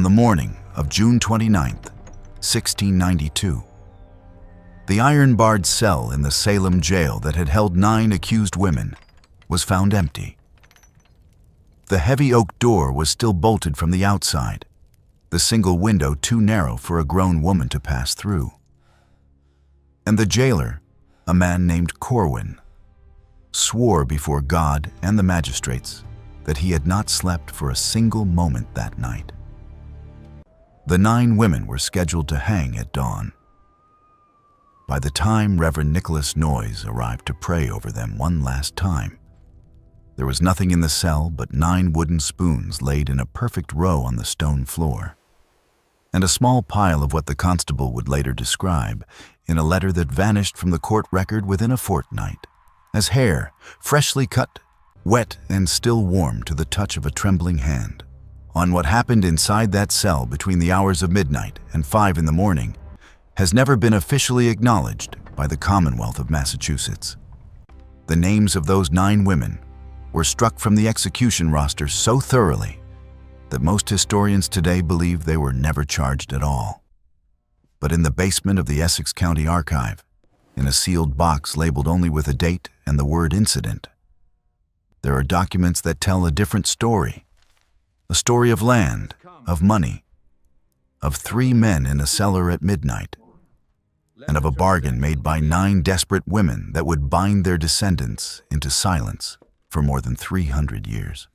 On the morning of June 29th, 1692, the iron-barred cell in the Salem jail that had held 9 accused women was found empty. The heavy oak door was still bolted from the outside, the single window too narrow for a grown woman to pass through. And the jailer, a man named Corwin, swore before God and the magistrates that he had not slept for a single moment that night. The 9 women were scheduled to hang at dawn. By the time Reverend Nicholas Noyes arrived to pray over them one last time, there was nothing in the cell but 9 wooden spoons laid in a perfect row on the stone floor, and a small pile of what the constable would later describe in a letter that vanished from the court record within a fortnight, as hair, freshly cut, wet and still warm to the touch of a trembling hand. On what happened inside that cell between the hours of midnight and 5 in the morning has never been officially acknowledged by the Commonwealth of Massachusetts. The names of those 9 women were struck from the execution roster so thoroughly that most historians today believe they were never charged at all. But in the basement of the Essex County Archive, in a sealed box labeled only with a date and the word incident, there are documents that tell a different story. A story of land, of money, of 3 men in a cellar at midnight, and of a bargain made by 9 desperate women that would bind their descendants into silence for more than 300 years.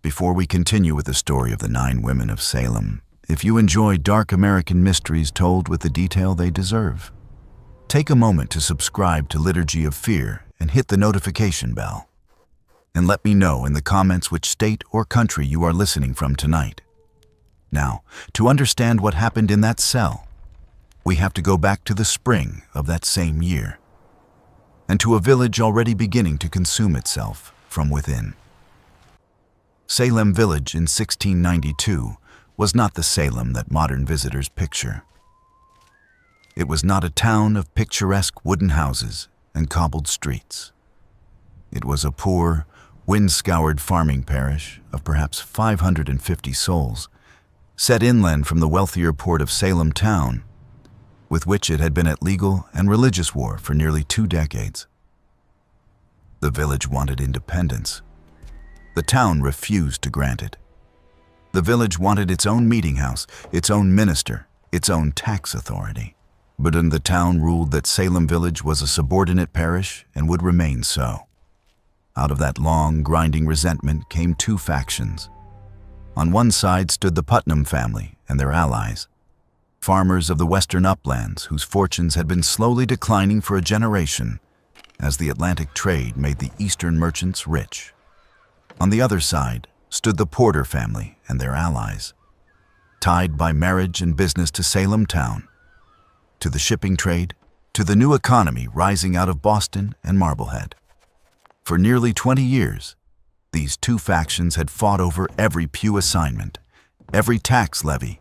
Before we continue with the story of the 9 women of Salem, if you enjoy dark American mysteries told with the detail they deserve, take a moment to subscribe to Liturgy of Fear and hit the notification bell. And let me know in the comments which state or country you are listening from tonight. Now, to understand what happened in that cell, we have to go back to the spring of that same year, and to a village already beginning to consume itself from within. Salem Village in 1692 was not the Salem that modern visitors picture. It was not a town of picturesque wooden houses and cobbled streets. It was a poor, wind-scoured farming parish of perhaps 550 souls, set inland from the wealthier port of Salem town, with which it had been at legal and religious war for nearly 2 decades. The village wanted independence. The town refused to grant it. The village wanted its own meeting house, its own minister, its own tax authority. But the town ruled that Salem Village was a subordinate parish and would remain so. Out of that long, grinding resentment came 2 factions. On one side stood the Putnam family and their allies, farmers of the western uplands whose fortunes had been slowly declining for a generation as the Atlantic trade made the eastern merchants rich. On the other side stood the Porter family and their allies, tied by marriage and business to Salem town, to the shipping trade, to the new economy rising out of Boston and Marblehead. For nearly 20 years, these 2 factions had fought over every pew assignment, every tax levy,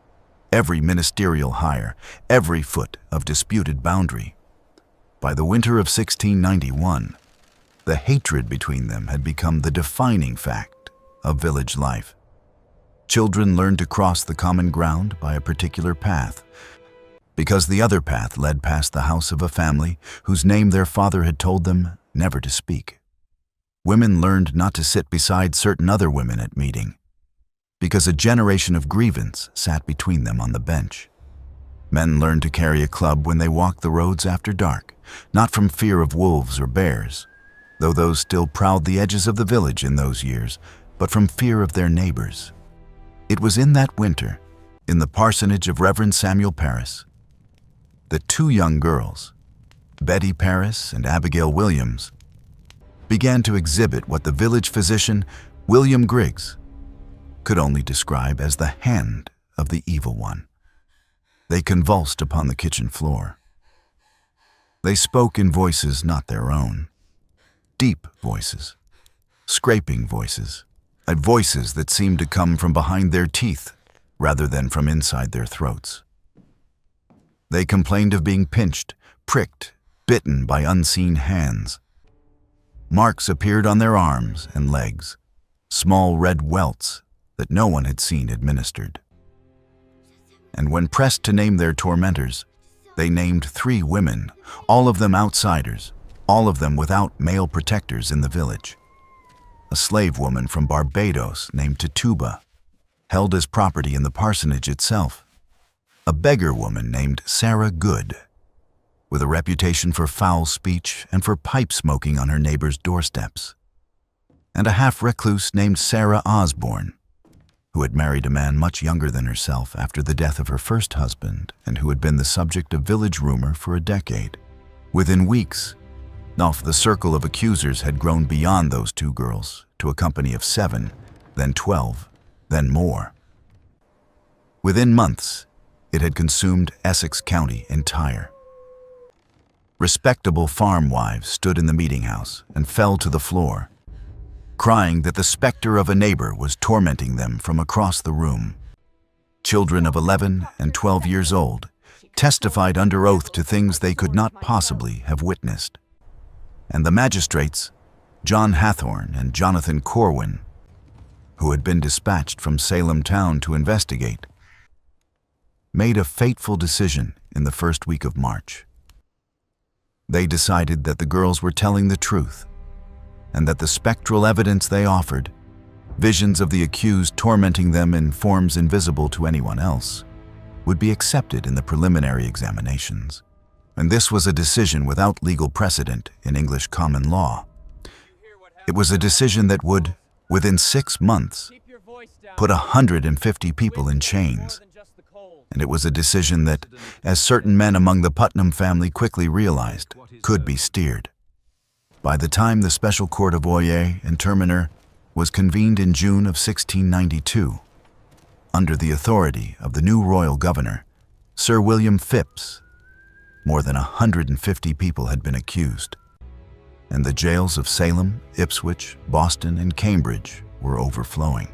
every ministerial hire, every foot of disputed boundary. By the winter of 1691, the hatred between them had become the defining fact of village life. Children learned to cross the common ground by a particular path, because the other path led past the house of a family whose name their father had told them never to speak. Women learned not to sit beside certain other women at meeting, because a generation of grievance sat between them on the bench. Men learned to carry a club when they walked the roads after dark, not from fear of wolves or bears, though those still prowled the edges of the village in those years, but from fear of their neighbors. It was in that winter, in the parsonage of Reverend Samuel Parris, that 2 young girls, Betty Parris and Abigail Williams, began to exhibit what the village physician, William Griggs, could only describe as the hand of the evil one. They convulsed upon the kitchen floor. They spoke in voices not their own, deep voices, scraping voices, voices that seemed to come from behind their teeth rather than from inside their throats. They complained of being pinched, pricked, bitten by unseen hands. Marks appeared on their arms and legs, small red welts that no one had seen administered. And when pressed to name their tormentors, they named 3 women, all of them outsiders, all of them without male protectors in the village. A slave woman from Barbados named Tituba, held as property in the parsonage itself. A beggar woman named Sarah Good, with a reputation for foul speech and for pipe smoking on her neighbors' doorsteps. And a half-recluse named Sarah Osborne, who had married a man much younger than herself after the death of her first husband and who had been the subject of village rumor for a decade. Within weeks, the circle of accusers had grown beyond those 2 girls to a company of 7, then 12, then more. Within months, it had consumed Essex County entire. Respectable farm wives stood in the meeting house and fell to the floor, crying that the specter of a neighbor was tormenting them from across the room. Children of 11 and 12 years old testified under oath to things they could not possibly have witnessed. And the magistrates, John Hathorne and Jonathan Corwin, who had been dispatched from Salem town to investigate, made a fateful decision in the first week of March. They decided that the girls were telling the truth, and that the spectral evidence they offered, visions of the accused tormenting them in forms invisible to anyone else, would be accepted in the preliminary examinations. And this was a decision without legal precedent in English common law. It was a decision that would, within 6 months, put 150 people in chains. And it was a decision that, as certain men among the Putnam family quickly realized, could be steered. By the time the Special Court of Oyer and Terminer was convened in June of 1692, under the authority of the new royal governor, Sir William Phipps, more than 150 people had been accused, and the jails of Salem, Ipswich, Boston, and Cambridge were overflowing.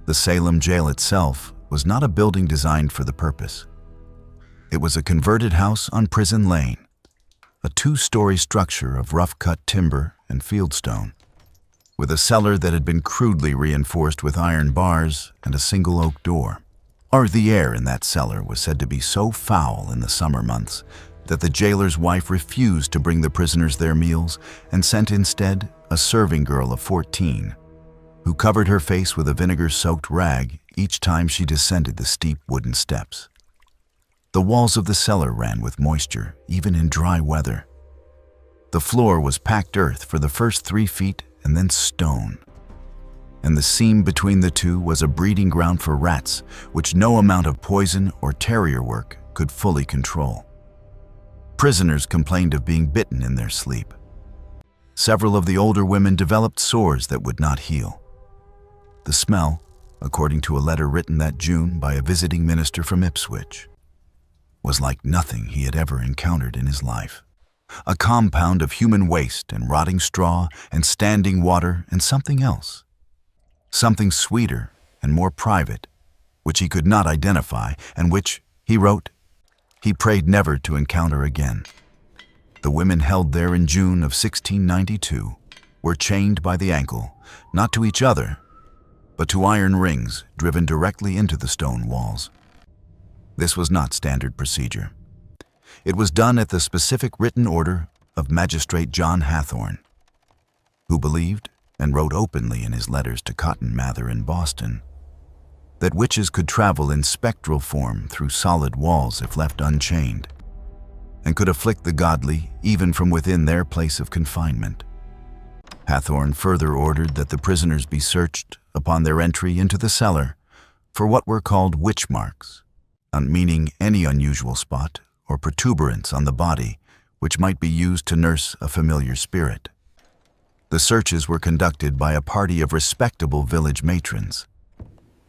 The Salem jail itself was not a building designed for the purpose. It was a converted house on Prison Lane, a 2-story structure of rough-cut timber and fieldstone, with a cellar that had been crudely reinforced with iron bars and a single oak door. The air in that cellar was said to be so foul in the summer months that the jailer's wife refused to bring the prisoners their meals and sent instead a serving girl of 14, who covered her face with a vinegar-soaked rag each time she descended the steep wooden steps. The walls of the cellar ran with moisture, even in dry weather. The floor was packed earth for the first 3 feet and then stone. And the seam between the two was a breeding ground for rats, which no amount of poison or terrier work could fully control. Prisoners complained of being bitten in their sleep. Several of the older women developed sores that would not heal. The smell, according to a letter written that June by a visiting minister from Ipswich, was like nothing he had ever encountered in his life. A compound of human waste and rotting straw and standing water and something else. Something sweeter and more private, which he could not identify and which, he wrote, he prayed never to encounter again. The women held there in June of 1692 were chained by the ankle, not to each other, but to iron rings driven directly into the stone walls. This was not standard procedure. It was done at the specific written order of Magistrate John Hathorne, who believed, and wrote openly in his letters to Cotton Mather in Boston, that witches could travel in spectral form through solid walls if left unchained, and could afflict the godly even from within their place of confinement. Hathorne further ordered that the prisoners be searched upon their entry into the cellar for what were called witch marks, meaning any unusual spot or protuberance on the body which might be used to nurse a familiar spirit. The searches were conducted by a party of respectable village matrons,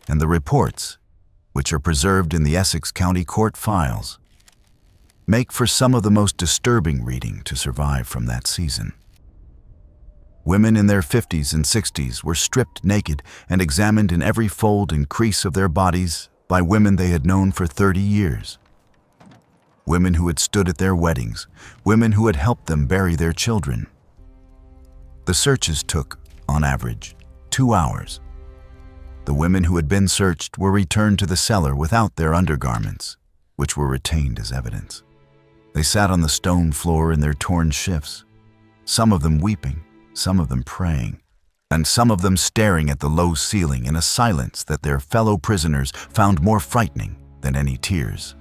and the reports, which are preserved in the Essex County Court files, make for some of the most disturbing reading to survive from that season. Women in their 50s and 60s were stripped naked and examined in every fold and crease of their bodies by women they had known for 30 years. Women who had stood at their weddings, women who had helped them bury their children. The searches took, on average, 2 hours. The women who had been searched were returned to the cellar without their undergarments, which were retained as evidence. They sat on the stone floor in their torn shifts, some of them weeping, some of them praying, and some of them staring at the low ceiling in a silence that their fellow prisoners found more frightening than any tears.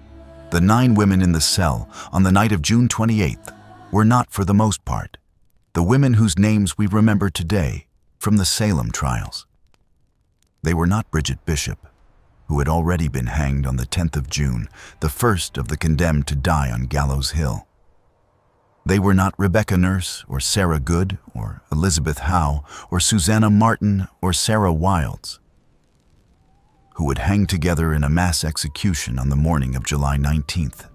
The 9 women in the cell on the night of June 28th were not, for the most part, the women whose names we remember today from the Salem trials. They were not Bridget Bishop, who had already been hanged on the 10th of June, the first of the condemned to die on Gallows Hill. They were not Rebecca Nurse or Sarah Good or Elizabeth Howe or Susanna Martin or Sarah Wilds, who would hang together in a mass execution on the morning of July 19th.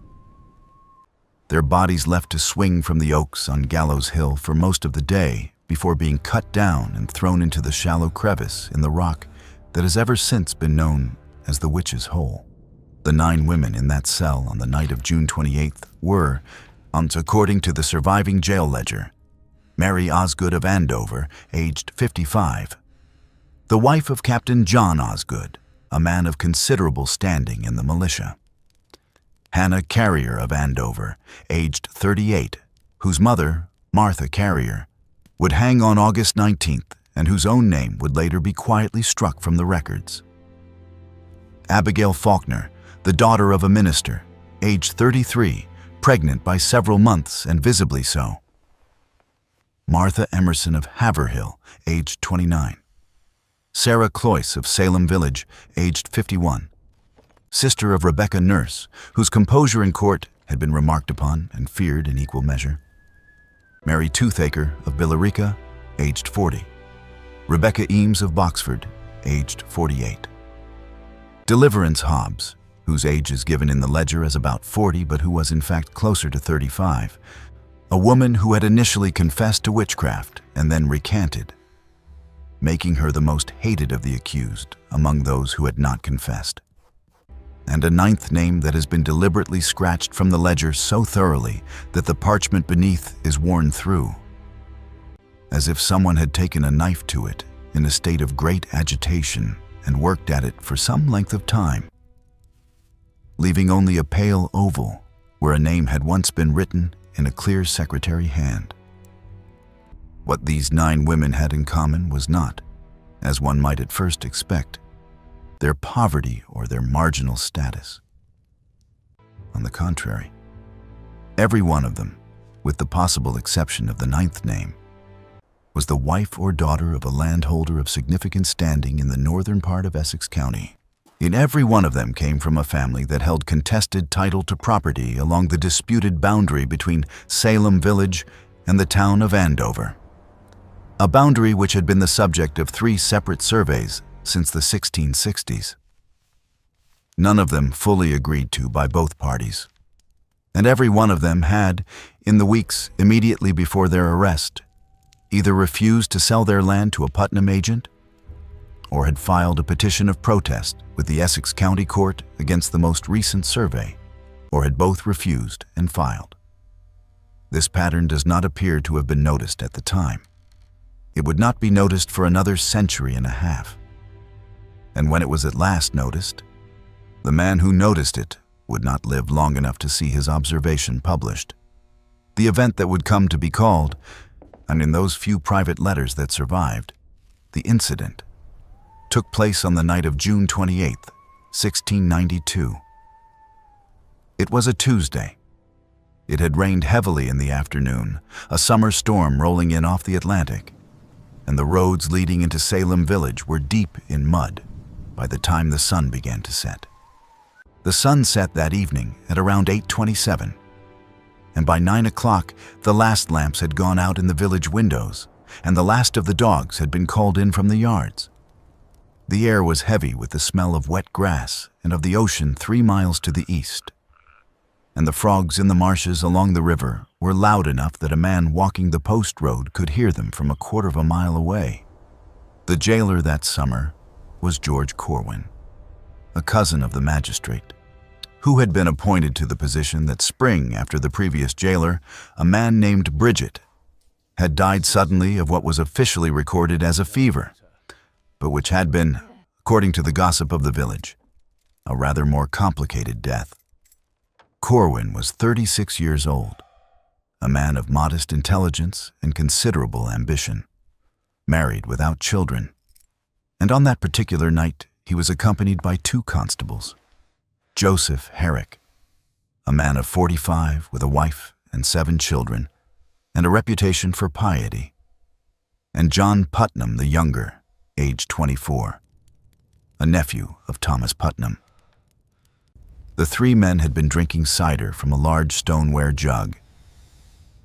Their bodies left to swing from the oaks on Gallows Hill for most of the day before being cut down and thrown into the shallow crevice in the rock that has ever since been known as the Witch's Hole. The 9 women in that cell on the night of June 28th were, according to the surviving jail ledger, Mary Osgood of Andover, aged 55, the wife of Captain John Osgood, a man of considerable standing in the militia; Hannah Carrier of Andover, aged 38, whose mother, Martha Carrier, would hang on August 19th and whose own name would later be quietly struck from the records; Abigail Faulkner, the daughter of a minister, aged 33, pregnant by several months and visibly so; Martha Emerson of Haverhill, aged 29; Sarah Cloyce of Salem Village, aged 51, sister of Rebecca Nurse, whose composure in court had been remarked upon and feared in equal measure; Mary Toothaker of Billerica, aged 40; Rebecca Eames of Boxford, aged 48; Deliverance Hobbs, whose age is given in the ledger as about 40 but who was in fact closer to 35, a woman who had initially confessed to witchcraft and then recanted, making her the most hated of the accused among those who had not confessed; and a 9th name that has been deliberately scratched from the ledger so thoroughly that the parchment beneath is worn through, as if someone had taken a knife to it in a state of great agitation and worked at it for some length of time, leaving only a pale oval where a name had once been written in a clear secretary hand. What these 9 women had in common was not, as one might at first expect, their poverty or their marginal status. On the contrary, every one of them, with the possible exception of the 9th name, was the wife or daughter of a landholder of significant standing in the northern part of Essex County. In every one of them came from a family that held contested title to property along the disputed boundary between Salem Village and the town of Andover, a boundary which had been the subject of 3 separate surveys since the 1660s. None of them fully agreed to by both parties, and every one of them had, in the weeks immediately before their arrest, either refused to sell their land to a Putnam agent or had filed a petition of protest with the Essex County Court against the most recent survey, or had both refused and filed. This pattern does not appear to have been noticed at the time. It would not be noticed for another century and a half. And when it was at last noticed, the man who noticed it would not live long enough to see his observation published. The event that would come to be called, and in those few private letters that survived, the incident, took place on the night of June 28th, 1692. It was a Tuesday. It had rained heavily in the afternoon, a summer storm rolling in off the Atlantic, and the roads leading into Salem Village were deep in mud by the time the sun began to set. The sun set that evening at around 8:27, and by 9 o'clock the last lamps had gone out in the village windows, and the last of the dogs had been called in from the yards. The air was heavy with the smell of wet grass and of the ocean 3 miles to the east, and the frogs in the marshes along the river were loud enough that a man walking the post road could hear them from a quarter of a mile away. The jailer that summer was George Corwin, a cousin of the magistrate, who had been appointed to the position that spring after the previous jailer, a man named Bridget, had died suddenly of what was officially recorded as a fever, but which had been, according to the gossip of the village, a rather more complicated death. Corwin was 36 years old, a man of modest intelligence and considerable ambition, married without children, and on that particular night he was accompanied by 2 constables, Joseph Herrick, a man of 45 with a wife and 7 children, and a reputation for piety, and John Putnam the younger, aged 24, a nephew of Thomas Putnam. The 3 men had been drinking cider from a large stoneware jug,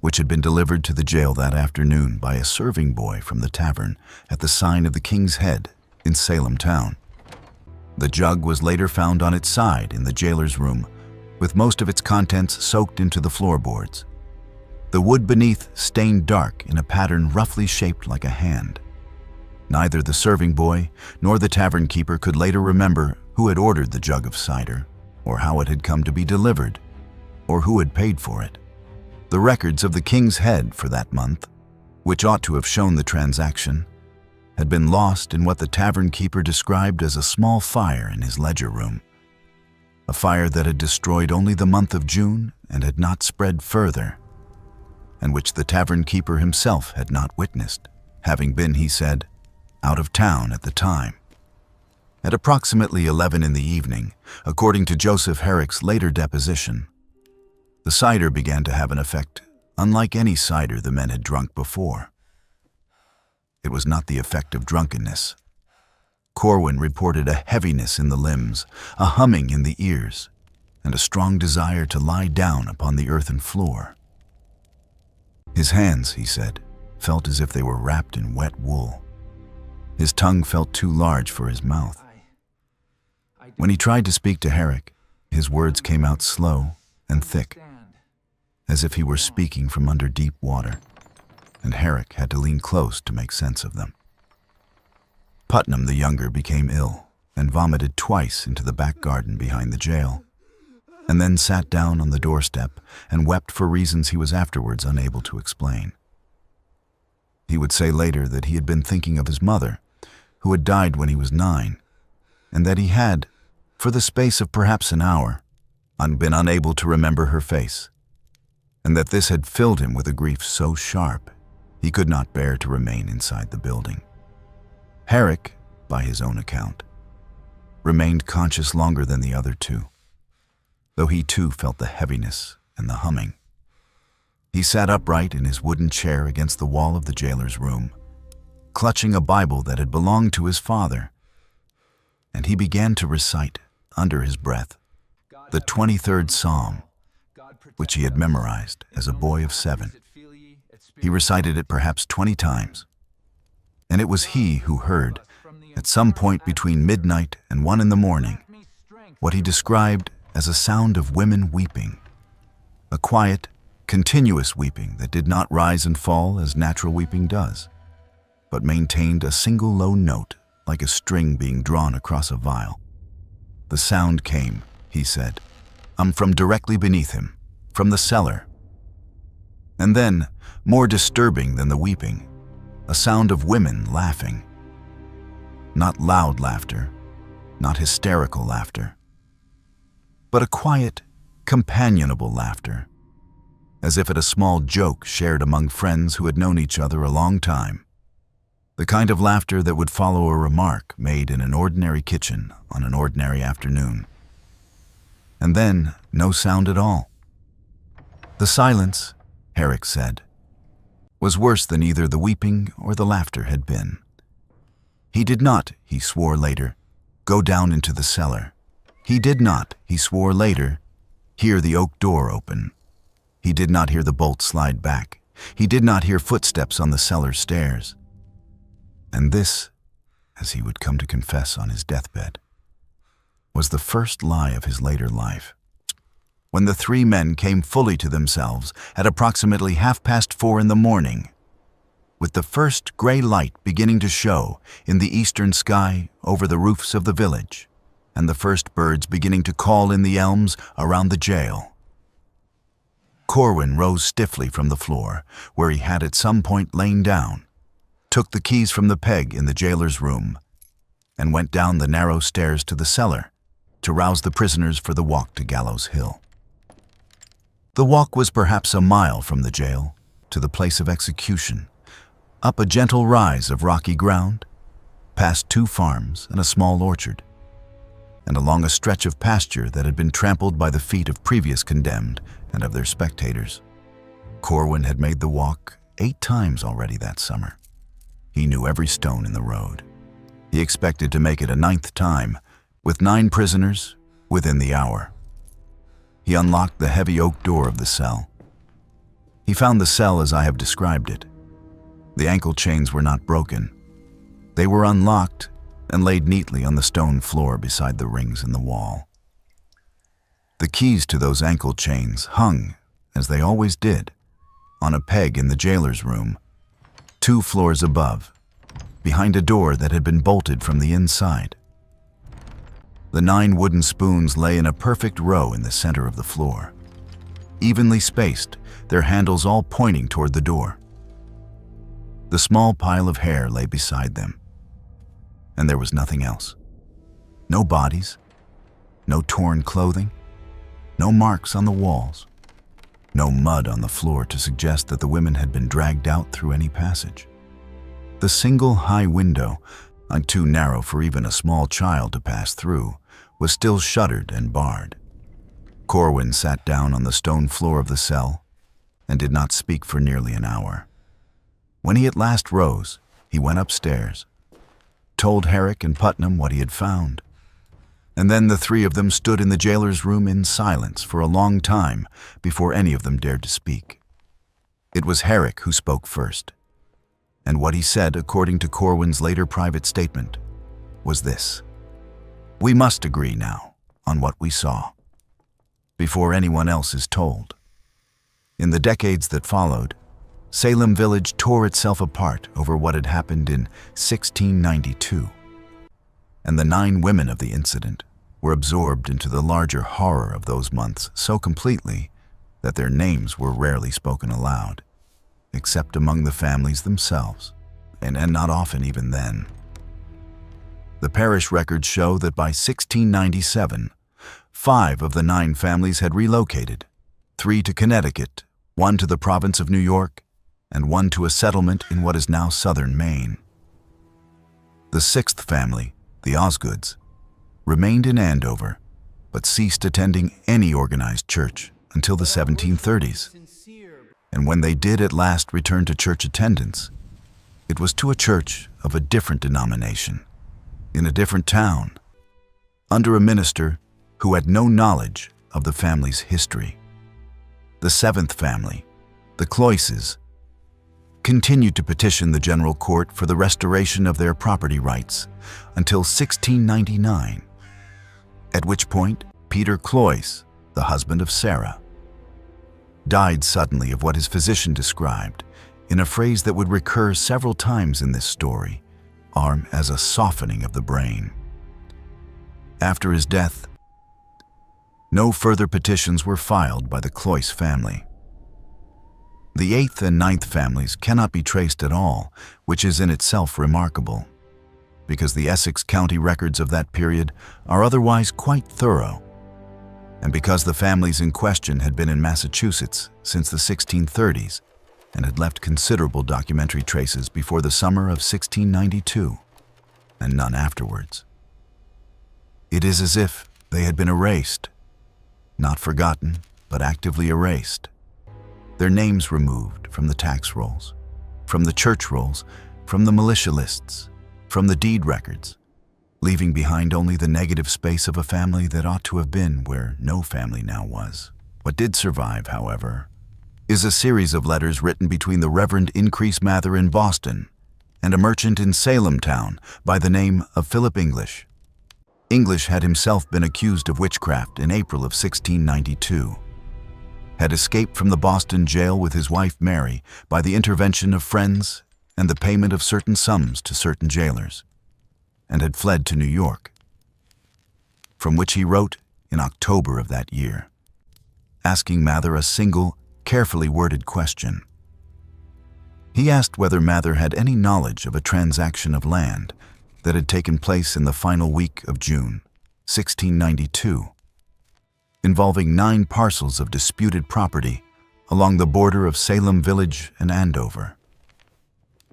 which had been delivered to the jail that afternoon by a serving boy from the tavern at the sign of the King's Head in Salem town. The jug was later found on its side in the jailer's room, with most of its contents soaked into the floorboards. The wood beneath stained dark in a pattern roughly shaped like a hand. Neither the serving boy nor the tavern keeper could later remember who had ordered the jug of cider, or how it had come to be delivered, or who had paid for it. The records of the King's Head for that month, which ought to have shown the transaction, had been lost in what the tavern keeper described as a small fire in his ledger room, a fire that had destroyed only the month of June and had not spread further, and which the tavern keeper himself had not witnessed, having been, he said, out of town at the time. At approximately 11 in the evening, according to Joseph Herrick's later deposition, the cider began to have an effect unlike any cider the men had drunk before. It was not the effect of drunkenness. Corwin reported a heaviness in the limbs, a humming in the ears, and a strong desire to lie down upon the earthen floor. His hands, he said, felt as if they were wrapped in wet wool. His tongue felt too large for his mouth. When he tried to speak to Herrick, his words came out slow and thick, as if he were speaking from under deep water, and Herrick had to lean close to make sense of them. Putnam the younger became ill and vomited twice into the back garden behind the jail, and then sat down on the doorstep and wept for reasons he was afterwards unable to explain. He would say later that he had been thinking of his mother, who had died when he was 9, and that he had, for the space of perhaps an hour, been unable to remember her face, and that this had filled him with a grief so sharp he could not bear to remain inside the building. Herrick, by his own account, remained conscious longer than the other 2, though he too felt the heaviness and the humming. He sat upright in his wooden chair against the wall of the jailer's room, clutching a Bible that had belonged to his father, and he began to recite, under his breath, the 23rd Psalm, which he had memorized as a boy of 7. He recited it perhaps 20 times, and it was he who heard, at some point between midnight and 1 in the morning, what he described as a sound of women weeping, a quiet, continuous weeping that did not rise and fall as natural weeping does, but maintained a single low note like a string being drawn across a vial. The sound came, he said, from directly beneath him, from the cellar. And then, more disturbing than the weeping, a sound of women laughing. Not loud laughter, not hysterical laughter, but a quiet, companionable laughter, as if at a small joke shared among friends who had known each other a long time. The kind of laughter that would follow a remark made in an ordinary kitchen on an ordinary afternoon. And then, no sound at all. The silence, Herrick said, was worse than either the weeping or the laughter had been. He did not, he swore later, go down into the cellar. He did not, he swore later, hear the oak door open. He did not hear the bolt slide back. He did not hear footsteps on the cellar stairs. And this, as he would come to confess on his deathbed, was the first lie of his later life. When the 3 men came fully to themselves at approximately 4:30 in the morning, with the first gray light beginning to show in the eastern sky over the roofs of the village, and the first birds beginning to call in the elms around the jail, Corwin rose stiffly from the floor, where he had at some point lain down, took the keys from the peg in the jailer's room, and went down the narrow stairs to the cellar to rouse the prisoners for the walk to Gallows Hill. The walk was perhaps a mile from the jail to the place of execution, up a gentle rise of rocky ground, past 2 farms and a small orchard, and along a stretch of pasture that had been trampled by the feet of previous condemned and of their spectators. Corwin had made the walk 8 times already that summer. He knew every stone in the road. He expected to make it a 9th time, with 9 prisoners within the hour. He unlocked the heavy oak door of the cell. He found the cell as I have described it. The ankle chains were not broken. They were unlocked and laid neatly on the stone floor beside the rings in the wall. The keys to those ankle chains hung, as they always did, on a peg in the jailer's room, 2 floors above, behind a door that had been bolted from the inside. The 9 wooden spoons lay in a perfect row in the center of the floor, evenly spaced, their handles all pointing toward the door. The small pile of hair lay beside them, and there was nothing else. No bodies, no torn clothing, no marks on the walls, no mud on the floor to suggest that the women had been dragged out through any passage. The single high window, too narrow for even a small child to pass through, was still shuttered and barred. Corwin sat down on the stone floor of the cell and did not speak for nearly an hour. When he at last rose, he went upstairs, told Herrick and Putnam what he had found, and then the 3 of them stood in the jailer's room in silence for a long time before any of them dared to speak. It was Herrick who spoke first, and what he said, according to Corwin's later private statement, was this: "We must agree now on what we saw, before anyone else is told." In the decades that followed, Salem village tore itself apart over what had happened in 1692, and the 9 women of the incident were absorbed into the larger horror of those months so completely that their names were rarely spoken aloud, except among the families themselves, and not often even then. The parish records show that by 1697, 5 of the 9 families had relocated, 3 to Connecticut, 1 to the province of New York, and 1 to a settlement in what is now southern Maine. The 6th family, the Osgoods, remained in Andover, but ceased attending any organized church until the 1730s. And when they did at last return to church attendance, it was to a church of a different denomination, in a different town, under a minister who had no knowledge of the family's history. The 7th family, the Cloyces, continued to petition the general court for the restoration of their property rights until 1699, at which point Peter Cloyce, the husband of Sarah, died suddenly of what his physician described in a phrase that would recur several times in this story, as a softening of the brain. After his death, no further petitions were filed by the Cloyce family. The 8th and 9th families cannot be traced at all, which is in itself remarkable, because the Essex County records of that period are otherwise quite thorough, and because the families in question had been in Massachusetts since the 1630s and had left considerable documentary traces before the summer of 1692, and none afterwards. It is as if they had been erased, not forgotten, but actively erased. Their names removed from the tax rolls, from the church rolls, from the militia lists, from the deed records, leaving behind only the negative space of a family that ought to have been where no family now was. What did survive, however, is a series of letters written between the Reverend Increase Mather in Boston and a merchant in Salem town by the name of Philip English. English had himself been accused of witchcraft in April of 1692, had escaped from the Boston jail with his wife Mary by the intervention of friends and the payment of certain sums to certain jailers, and had fled to New York, from which he wrote in October of that year, asking Mather a single, carefully worded question. He asked whether Mather had any knowledge of a transaction of land that had taken place in the final week of June, 1692, involving 9 parcels of disputed property along the border of Salem village and Andover,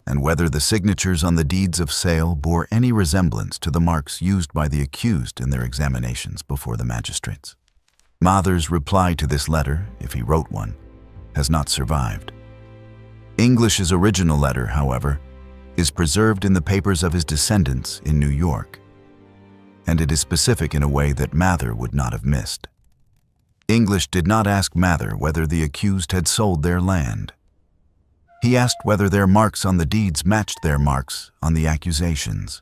and whether the signatures on the deeds of sale bore any resemblance to the marks used by the accused in their examinations before the magistrates. Mather's reply to this letter, if he wrote one, has not survived. English's original letter, however, is preserved in the papers of his descendants in New York, and it is specific in a way that Mather would not have missed. English did not ask Mather whether the accused had sold their land. He asked whether their marks on the deeds matched their marks on the accusations.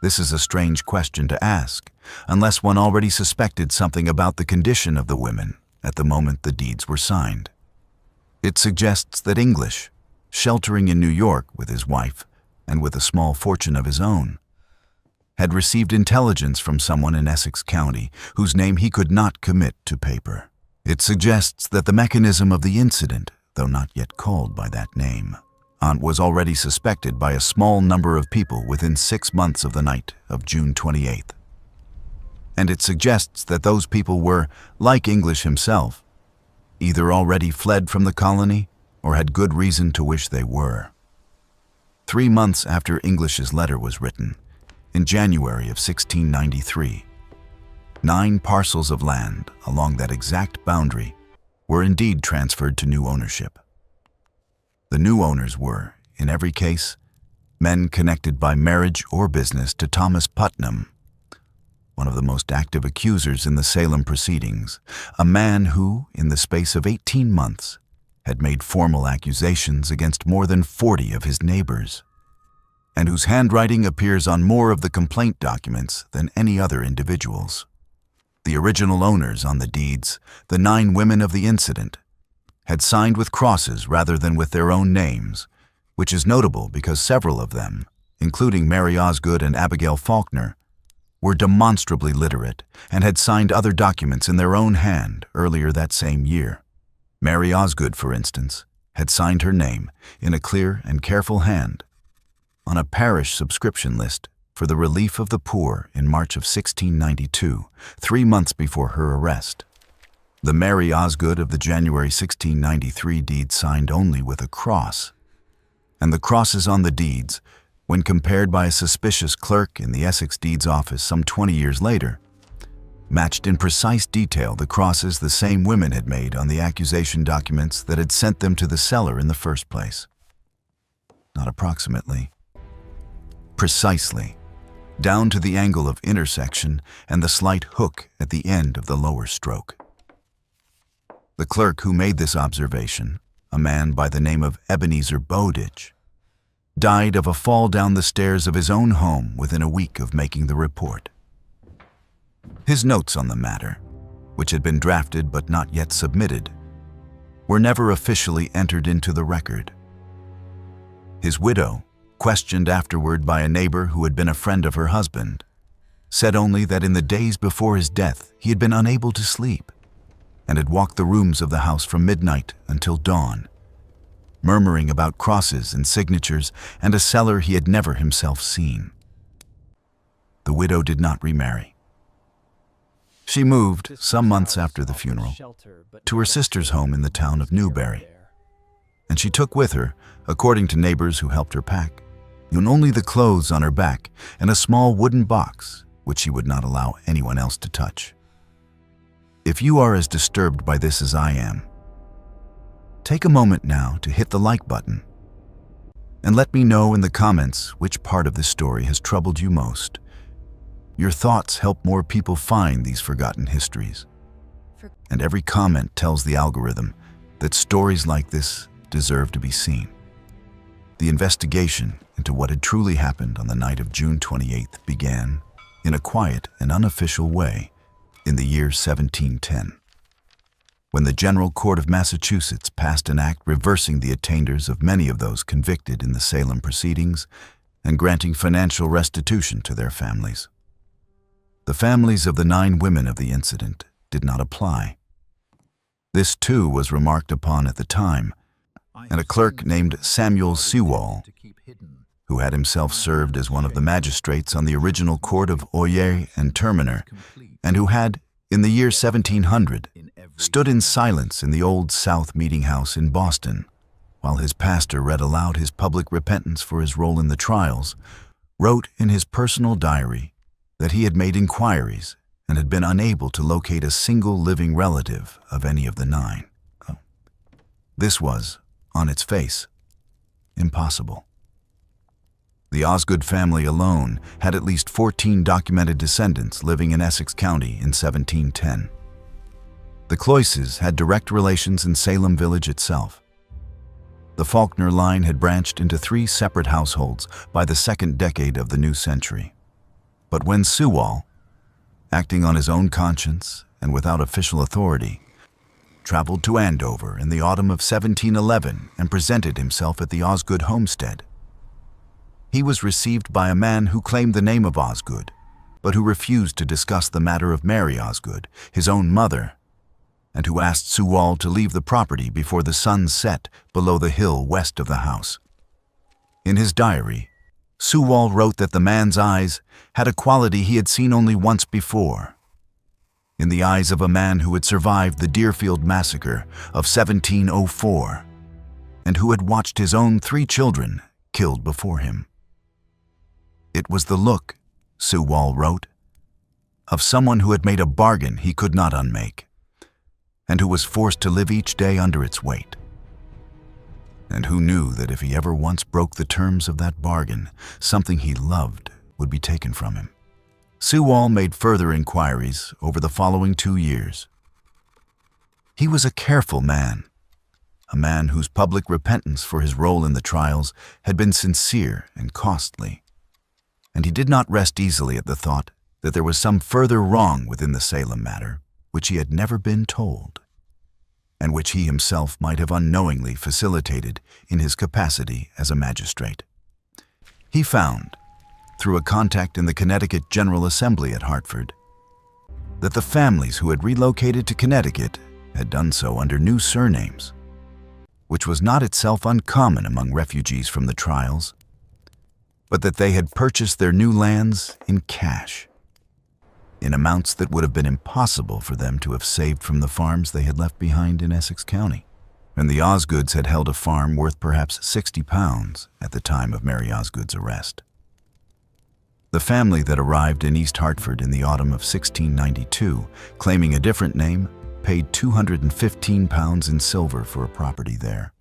This is a strange question to ask, unless one already suspected something about the condition of the women at the moment the deeds were signed. It suggests that English, sheltering in New York with his wife and with a small fortune of his own, had received intelligence from someone in Essex County whose name he could not commit to paper. It suggests that the mechanism of the incident, though not yet called by that name, was already suspected by a small number of people within 6 months of the night of June 28th. And it suggests that those people were, like English himself, either already fled from the colony or had good reason to wish they were. 3 months after English's letter was written, in January of 1693, 9 parcels of land along that exact boundary were indeed transferred to new ownership. The new owners were, in every case, men connected by marriage or business to Thomas Putnam, one of the most active accusers in the Salem proceedings, a man who, in the space of 18 months, had made formal accusations against more than 40 of his neighbors, and whose handwriting appears on more of the complaint documents than any other individual's. The original owners on the deeds, the 9 women of the incident, had signed with crosses rather than with their own names, which is notable because several of them, including Mary Osgood and Abigail Faulkner, were demonstrably literate and had signed other documents in their own hand earlier that same year. Mary Osgood, for instance, had signed her name, in a clear and careful hand, on a parish subscription list for the relief of the poor in March of 1692, 3 months before her arrest. The Mary Osgood of the January 1693 deed signed only with a cross, and the crosses on the deeds, when compared by a suspicious clerk in the Essex Deeds Office some 20 years later, matched in precise detail the crosses the same women had made on the accusation documents that had sent them to the cellar in the first place. Not approximately. Precisely, down to the angle of intersection and the slight hook at the end of the lower stroke. The clerk who made this observation, a man by the name of Ebenezer Bowditch, died of a fall down the stairs of his own home within a week of making the report. His notes on the matter, which had been drafted but not yet submitted, were never officially entered into the record. His widow, questioned afterward by a neighbor who had been a friend of her husband, said only that in the days before his death he had been unable to sleep and had walked the rooms of the house from midnight until dawn, murmuring about crosses and signatures and a cellar he had never himself seen. The widow did not remarry. She moved, some months after the funeral, to her sister's home in the town of Newbury, and she took with her, according to neighbors who helped her pack, only the clothes on her back and a small wooden box, which she would not allow anyone else to touch. If you are as disturbed by this as I am, take a moment now to hit the like button, and let me know in the comments which part of this story has troubled you most. Your thoughts help more people find these forgotten histories, and every comment tells the algorithm that stories like this deserve to be seen. The investigation into what had truly happened on the night of June 28th began, in a quiet and unofficial way, in the year 1710, when the General Court of Massachusetts passed an act reversing the attainders of many of those convicted in the Salem proceedings and granting financial restitution to their families. The families of the 9 women of the incident did not apply. This too was remarked upon at the time, and a clerk named Samuel Sewall, who had himself served as one of the magistrates on the original court of Oyer and Terminer, and who had, in the year 1700, stood in silence in the Old South Meeting House in Boston, while his pastor read aloud his public repentance for his role in the trials, wrote in his personal diary that he had made inquiries and had been unable to locate a single living relative of any of the 9. This was, on its face, impossible. The Osgood family alone had at least 14 documented descendants living in Essex County in 1710. The Cloyces had direct relations in Salem village itself. The Faulkner line had branched into 3 separate households by the 2nd decade of the new century. But when Sewall, acting on his own conscience and without official authority, traveled to Andover in the autumn of 1711 and presented himself at the Osgood homestead, he was received by a man who claimed the name of Osgood, but who refused to discuss the matter of Mary Osgood, his own mother, and who asked Sewall to leave the property before the sun set below the hill west of the house. In his diary, Sewall wrote that the man's eyes had a quality he had seen only once before, in the eyes of a man who had survived the Deerfield massacre of 1704, and who had watched his own 3 children killed before him. It was the look, Sewall wrote, of someone who had made a bargain he could not unmake, and who was forced to live each day under its weight, and who knew that if he ever once broke the terms of that bargain, something he loved would be taken from him. Sewall made further inquiries over the following 2 years. He was a careful man, a man whose public repentance for his role in the trials had been sincere and costly, and he did not rest easily at the thought that there was some further wrong within the Salem matter which he had never been told, and which he himself might have unknowingly facilitated in his capacity as a magistrate. He found, through a contact in the Connecticut General Assembly at Hartford, that the families who had relocated to Connecticut had done so under new surnames, which was not itself uncommon among refugees from the trials, but that they had purchased their new lands in cash, in amounts that would have been impossible for them to have saved from the farms they had left behind in Essex County. And the Osgoods had held a farm worth perhaps £60 at the time of Mary Osgood's arrest. The family that arrived in East Hartford in the autumn of 1692, claiming a different name, paid £215 in silver for a property there.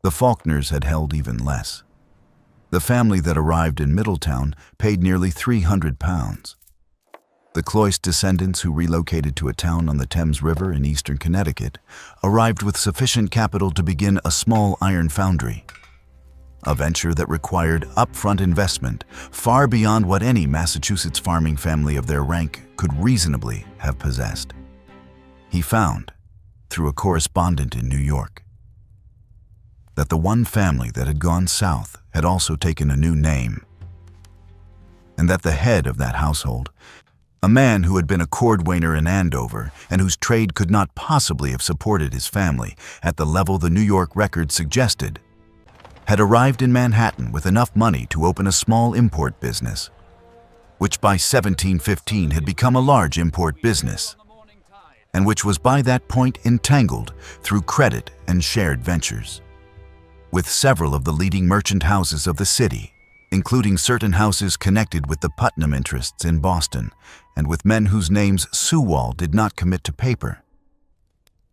The Faulkners had held even less. The family that arrived in Middletown paid nearly £300. The Cloyce descendants who relocated to a town on the Thames River in eastern Connecticut arrived with sufficient capital to begin a small iron foundry, a venture that required upfront investment far beyond what any Massachusetts farming family of their rank could reasonably have possessed. He found, through a correspondent in New York, that the one family that had gone south had also taken a new name, and that the head of that household, a man who had been a cordwainer in Andover and whose trade could not possibly have supported his family at the level the New York record suggested, had arrived in Manhattan with enough money to open a small import business, which by 1715 had become a large import business, and which was by that point entangled through credit and shared ventures with several of the leading merchant houses of the city, including certain houses connected with the Putnam interests in Boston, and with men whose names Sewall did not commit to paper,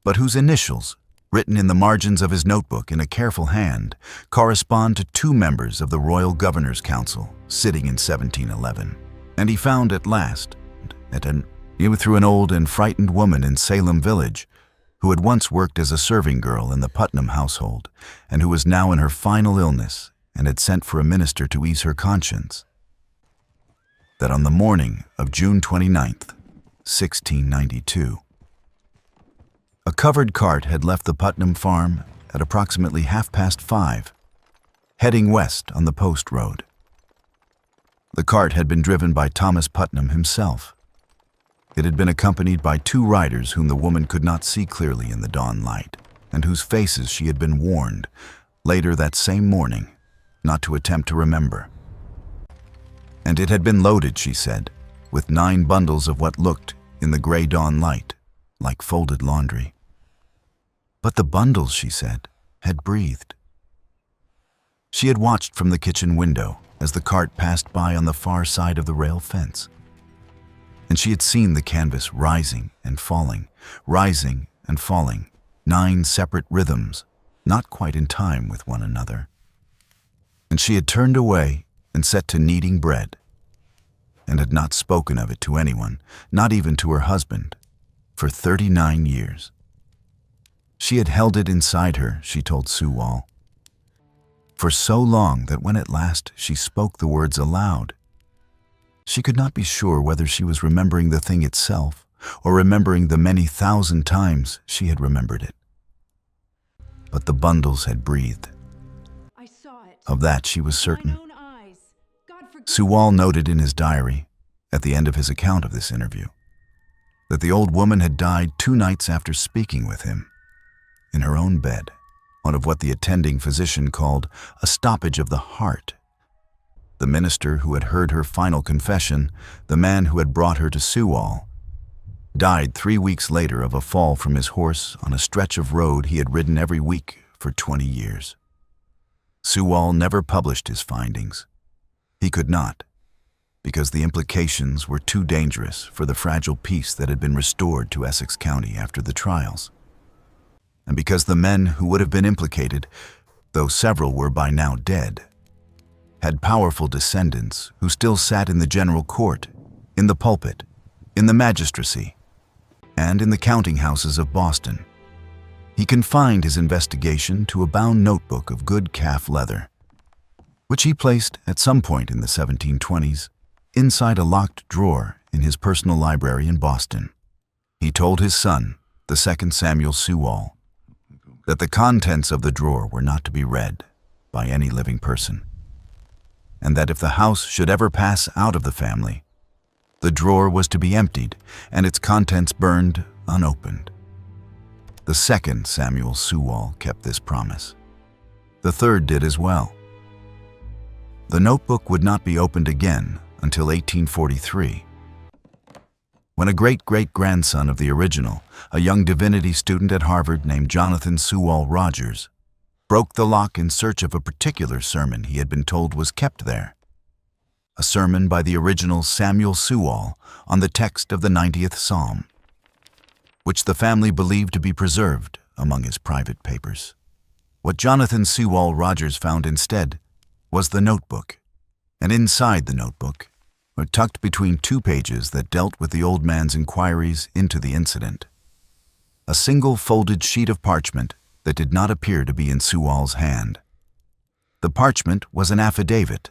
but whose initials, written in the margins of his notebook in a careful hand, correspond to 2 members of the Royal Governor's Council sitting in 1711. And he found at last, through an old and frightened woman in Salem village, who had once worked as a serving girl in the Putnam household, and who was now in her final illness and had sent for a minister to ease her conscience, that on the morning of June 29th, 1692, a covered cart had left the Putnam farm at approximately 5:30, heading west on the post road. The cart had been driven by Thomas Putnam himself. It had been accompanied by 2 riders whom the woman could not see clearly in the dawn light, and whose faces she had been warned, later that same morning, not to attempt to remember. And it had been loaded, she said, with 9 bundles of what looked, in the gray dawn light, like folded laundry. But the bundles, she said, had breathed. She had watched from the kitchen window as the cart passed by on the far side of the rail fence. And she had seen the canvas rising and falling, 9 separate rhythms, not quite in time with one another. And she had turned away and set to kneading bread, and had not spoken of it to anyone, not even to her husband, for 39 years. She had held it inside her, she told Sue Wall, for so long that when at last she spoke the words aloud, she could not be sure whether she was remembering the thing itself or remembering the many thousand times she had remembered it. But the bundles had breathed. I saw it. Of that she was certain. My own eyes. God forgive Sue Wall noted in his diary, at the end of his account of this interview, that the old woman had died 2 nights after speaking with him, in her own bed, one of what the attending physician called a stoppage of the heart. The minister who had heard her final confession, the man who had brought her to Sue Wall, died 3 weeks later of a fall from his horse on a stretch of road he had ridden every week for 20 years. Sue Wall never published his findings. He could not, because the implications were too dangerous for the fragile peace that had been restored to Essex County after the trials, and because the men who would have been implicated, though several were by now dead, had powerful descendants who still sat in the general court, in the pulpit, in the magistracy, and in the counting houses of Boston. He confined his investigation to a bound notebook of good calf leather, which he placed at some point in the 1720s inside a locked drawer in his personal library in Boston. He told his son, the second Samuel Sue Wall, that the contents of the drawer were not to be read by any living person, and that if the house should ever pass out of the family, the drawer was to be emptied and its contents burned unopened. The second Samuel Sue Wall kept this promise. The third did as well. The notebook would not be opened again until 1843, when a great-great-grandson of the original, a young divinity student at Harvard named Jonathan Sue Wall Rogers, broke the lock in search of a particular sermon he had been told was kept there. A sermon by the original Samuel Sue Wall on the text of the 90th Psalm, which the family believed to be preserved among his private papers. What Jonathan Sue Wall Rogers found instead was the notebook, and inside the notebook, or tucked between 2 pages that dealt with the old man's inquiries into the incident, a single folded sheet of parchment that did not appear to be in Sue Wall's hand. The parchment was an affidavit,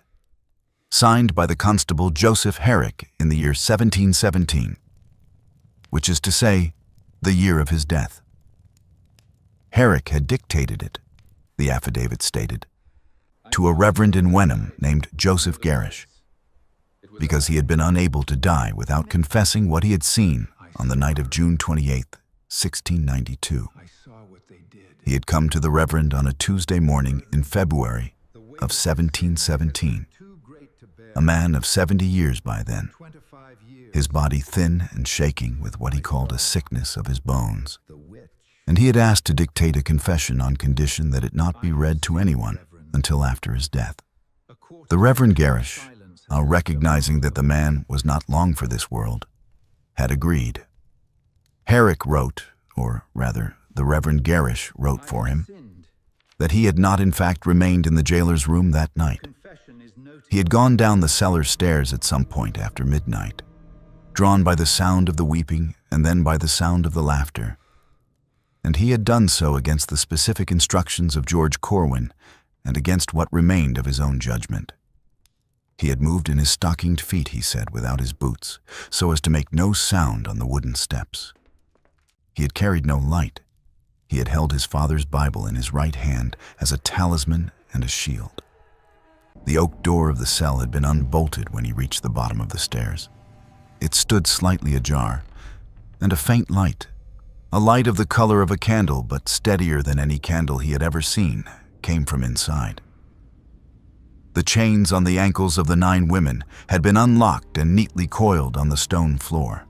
signed by the constable Joseph Herrick in the year 1717, which is to say, the year of his death. Herrick had dictated it, the affidavit stated, to a reverend in Wenham named Joseph Garish, because he had been unable to die without confessing what he had seen on the night of June 28, 1692. He had come to the reverend on a Tuesday morning in February of 1717, a man of 70 years by then, his body thin and shaking with what he called a sickness of his bones. And he had asked to dictate a confession on condition that it not be read to anyone until after his death. The Reverend Garish, recognizing that the man was not long for this world, had agreed. Herrick wrote, or rather, the Reverend Garish wrote for him, that he had not in fact remained in the jailer's room that night. He had gone down the cellar stairs at some point after midnight, drawn by the sound of the weeping and then by the sound of the laughter. And he had done so against the specific instructions of George Corwin and against what remained of his own judgment. He had moved in his stockinged feet, he said, without his boots, so as to make no sound on the wooden steps. He had carried no light. He had held his father's Bible in his right hand as a talisman and a shield. The oak door of the cell had been unbolted when he reached the bottom of the stairs. It stood slightly ajar, and a faint light, a light of the color of a candle but steadier than any candle he had ever seen, came from inside. The chains on the ankles of the 9 women had been unlocked and neatly coiled on the stone floor.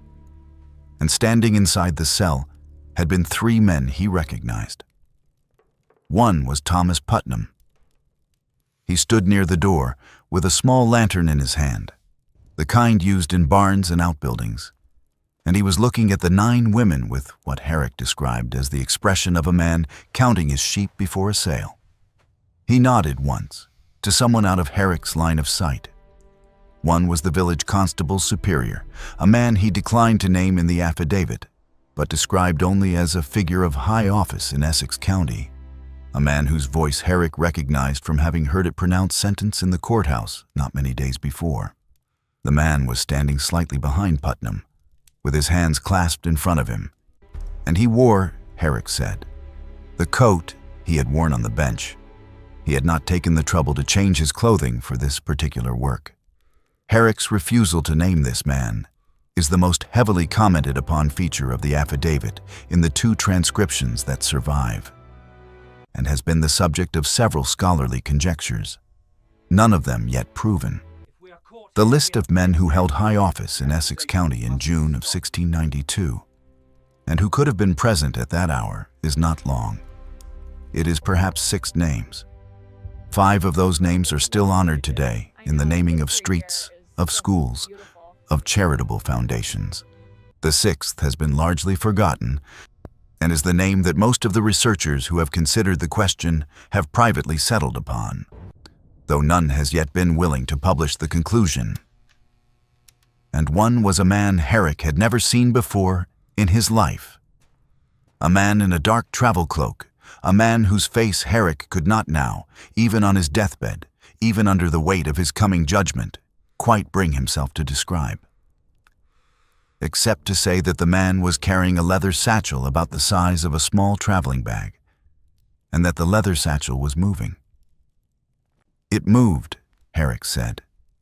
And standing inside the cell had been 3 men he recognized. One was Thomas Putnam. He stood near the door with a small lantern in his hand, the kind used in barns and outbuildings, and he was looking at the 9 women with what Herrick described as the expression of a man counting his sheep before a sale. He nodded once to someone out of Herrick's line of sight. One was the village constable's superior, a man he declined to name in the affidavit, but described only as a figure of high office in Essex County, a man whose voice Herrick recognized from having heard it pronounce sentence in the courthouse not many days before. The man was standing slightly behind Putnam, with his hands clasped in front of him, and he wore, Herrick said, the coat he had worn on the bench. He had not taken the trouble to change his clothing for this particular work. Herrick's refusal to name this man is the most heavily commented upon feature of the affidavit in the 2 transcriptions that survive, and has been the subject of several scholarly conjectures, none of them yet proven. The list of men who held high office in Essex County in June of 1692, and who could have been present at that hour, is not long. It is perhaps 6 names. 5 of those names are still honored today in the naming of streets, of schools, of charitable foundations. The 6th has been largely forgotten and is the name that most of the researchers who have considered the question have privately settled upon, though none has yet been willing to publish the conclusion. And one was a man Herrick had never seen before in his life. A man in a dark travel cloak, a man whose face Herrick could not now, even on his deathbed, even under the weight of his coming judgment, quite bring himself to describe. Except to say that the man was carrying a leather satchel about the size of a small traveling bag, and that the leather satchel was moving. It moved, Herrick said,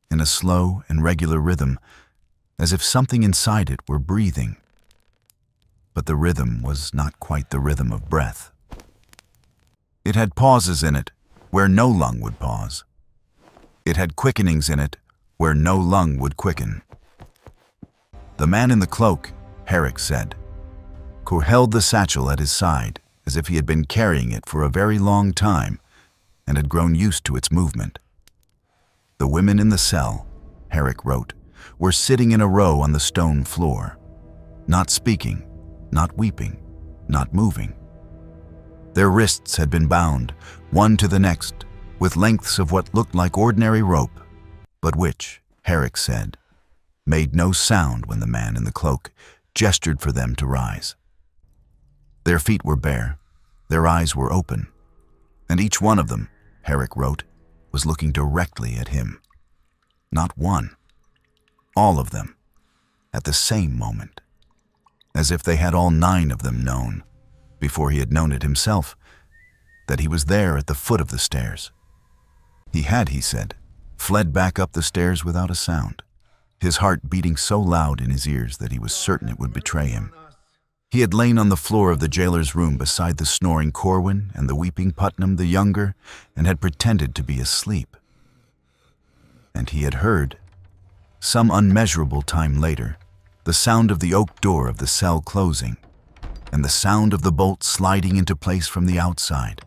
in a slow and regular rhythm, as if something inside it were breathing. But the rhythm was not quite the rhythm of breath. It had pauses in it where no lung would pause. It had quickenings in it where no lung would quicken. The man in the cloak, Herrick said, held the satchel at his side as if he had been carrying it for a very long time and had grown used to its movement. The women in the cell, Herrick wrote, were sitting in a row on the stone floor, not speaking, not weeping, not moving. Their wrists had been bound, one to the next, with lengths of what looked like ordinary rope, but which, Herrick said, made no sound when the man in the cloak gestured for them to rise. Their feet were bare, their eyes were open, and each one of them, Herrick wrote, was looking directly at him. Not one, all of them, at the same moment, as if they had all 9 of them known, before he had known it himself, that he was there at the foot of the stairs. He had, he said, fled back up the stairs without a sound, his heart beating so loud in his ears that he was certain it would betray him. He had lain on the floor of the jailer's room beside the snoring Corwin and the weeping Putnam the younger, and had pretended to be asleep. And he had heard, some unmeasurable time later, the sound of the oak door of the cell closing, and the sound of the bolt sliding into place from the outside,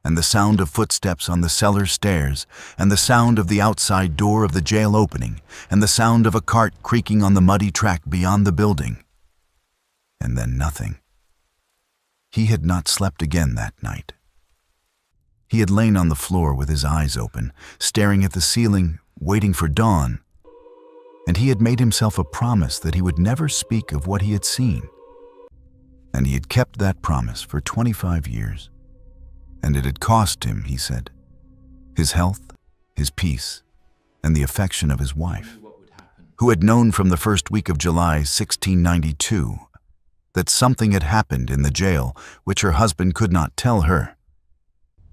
and the sound of footsteps on the cellar stairs, and the sound of the outside door of the jail opening, and the sound of a cart creaking on the muddy track beyond the building. And then nothing. He had not slept again that night. He had lain on the floor with his eyes open, staring at the ceiling, waiting for dawn, and he had made himself a promise that he would never speak of what he had seen. And he had kept that promise for 25 years. And it had cost him, he said, his health, his peace, and the affection of his wife, who had known from the first week of July 1692 that something had happened in the jail which her husband could not tell her,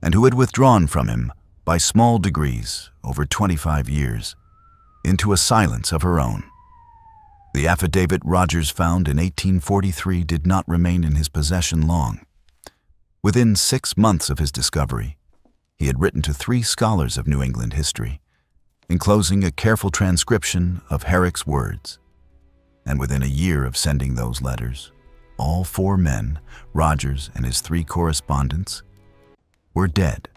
and who had withdrawn from him by small degrees over 25 years into a silence of her own. The affidavit Rogers found in 1843 did not remain in his possession long. Within 6 months of his discovery, he had written to 3 scholars of New England history, enclosing a careful transcription of Herrick's words. And within a year of sending those letters, all 4 men, Rogers and his 3 correspondents, were dead.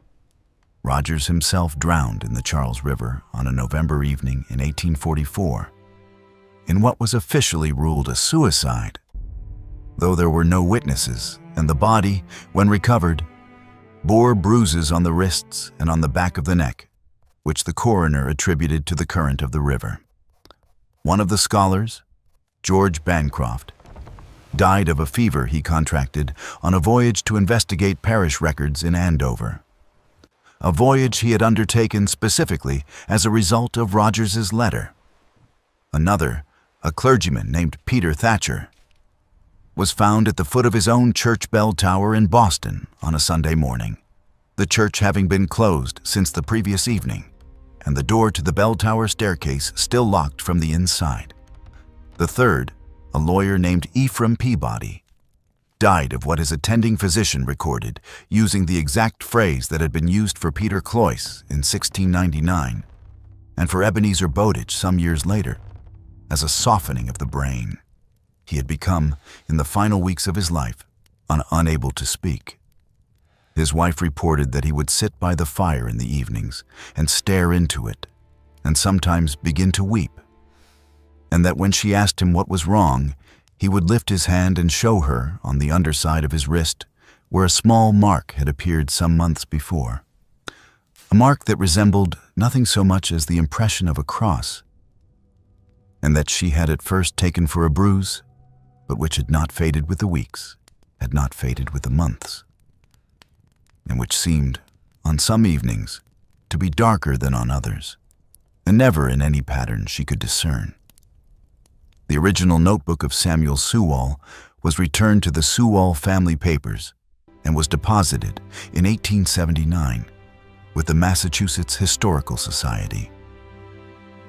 Rogers himself drowned in the Charles River on a November evening in 1844, in what was officially ruled a suicide, though there were no witnesses, and the body, when recovered, bore bruises on the wrists and on the back of the neck, which the coroner attributed to the current of the river. One of the scholars, George Bancroft, died of a fever he contracted on a voyage to investigate parish records in Andover, a voyage he had undertaken specifically as a result of Rogers's letter. Another, a clergyman named Peter Thatcher, was found at the foot of his own church bell tower in Boston on a Sunday morning, the church having been closed since the previous evening, and the door to the bell tower staircase still locked from the inside. The third, a lawyer named Ephraim Peabody, died of what his attending physician recorded, using the exact phrase that had been used for Peter Cloyce in 1699 and for Ebenezer Bowditch some years later, as a softening of the brain. He had become, in the final weeks of his life, unable to speak. His wife reported that he would sit by the fire in the evenings and stare into it, and sometimes begin to weep, and that when she asked him what was wrong, he would lift his hand and show her, on the underside of his wrist, where a small mark had appeared some months before, a mark that resembled nothing so much as the impression of a cross, and that she had at first taken for a bruise, but which had not faded with the weeks, had not faded with the months, and which seemed, on some evenings, to be darker than on others, and never in any pattern she could discern. The original notebook of Samuel Sewall was returned to the Sewall family papers and was deposited in 1879 with the Massachusetts Historical Society,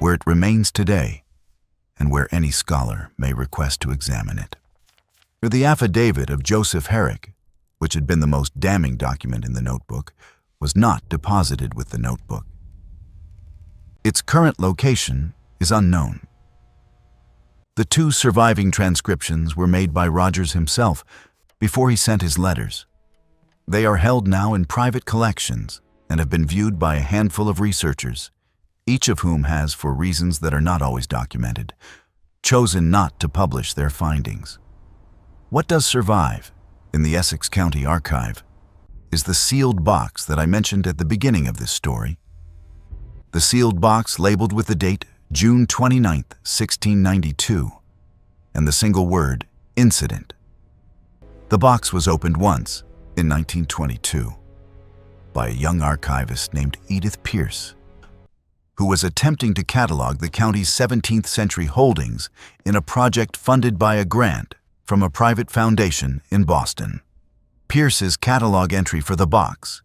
where it remains today and where any scholar may request to examine it. The affidavit of Joseph Herrick, which had been the most damning document in the notebook, was not deposited with the notebook. Its current location is unknown. The 2 surviving transcriptions were made by Rogers himself before he sent his letters. They are held now in private collections and have been viewed by a handful of researchers, each of whom has, for reasons that are not always documented, chosen not to publish their findings. What does survive in the Essex County Archive is the sealed box that I mentioned at the beginning of this story. The sealed box labeled with the date June 29, 1692, and the single word, incident. The box was opened once, in 1922, by a young archivist named Edith Pierce, who was attempting to catalog the county's 17th century holdings in a project funded by a grant from a private foundation in Boston. Pierce's catalog entry for the box,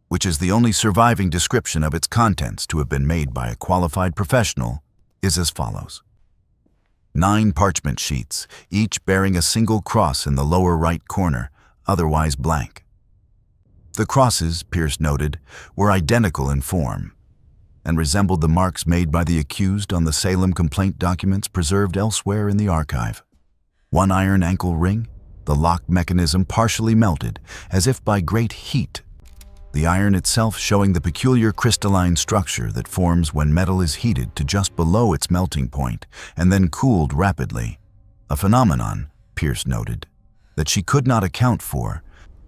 which is the only surviving description of its contents to have been made by a qualified professional, is as follows. 9 parchment sheets, each bearing a single cross in the lower right corner, otherwise blank. The crosses, Pierce noted, were identical in form and resembled the marks made by the accused on the Salem complaint documents preserved elsewhere in the archive. 1 iron ankle ring, the lock mechanism partially melted, as if by great heat, the iron itself showing the peculiar crystalline structure that forms when metal is heated to just below its melting point and then cooled rapidly, a phenomenon, Pierce noted, that she could not account for,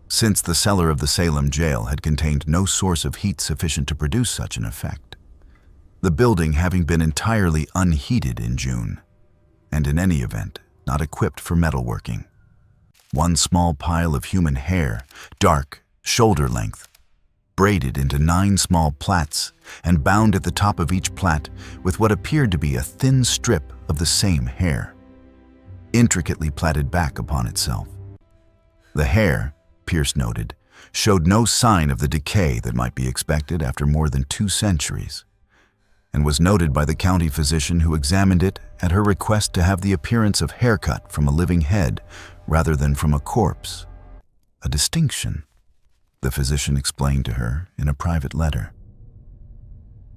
since the cellar of the Salem jail had contained no source of heat sufficient to produce such an effect, the building having been entirely unheated in June, and in any event not equipped for metalworking. 1 small pile of human hair, dark, shoulder length, braided into 9 small plaits and bound at the top of each plait with what appeared to be a thin strip of the same hair, intricately plaited back upon itself. The hair, Pierce noted, showed no sign of the decay that might be expected after more than 2 centuries, and was noted by the county physician who examined it at her request to have the appearance of haircut from a living head rather than from a corpse, a distinction the physician explained to her in a private letter.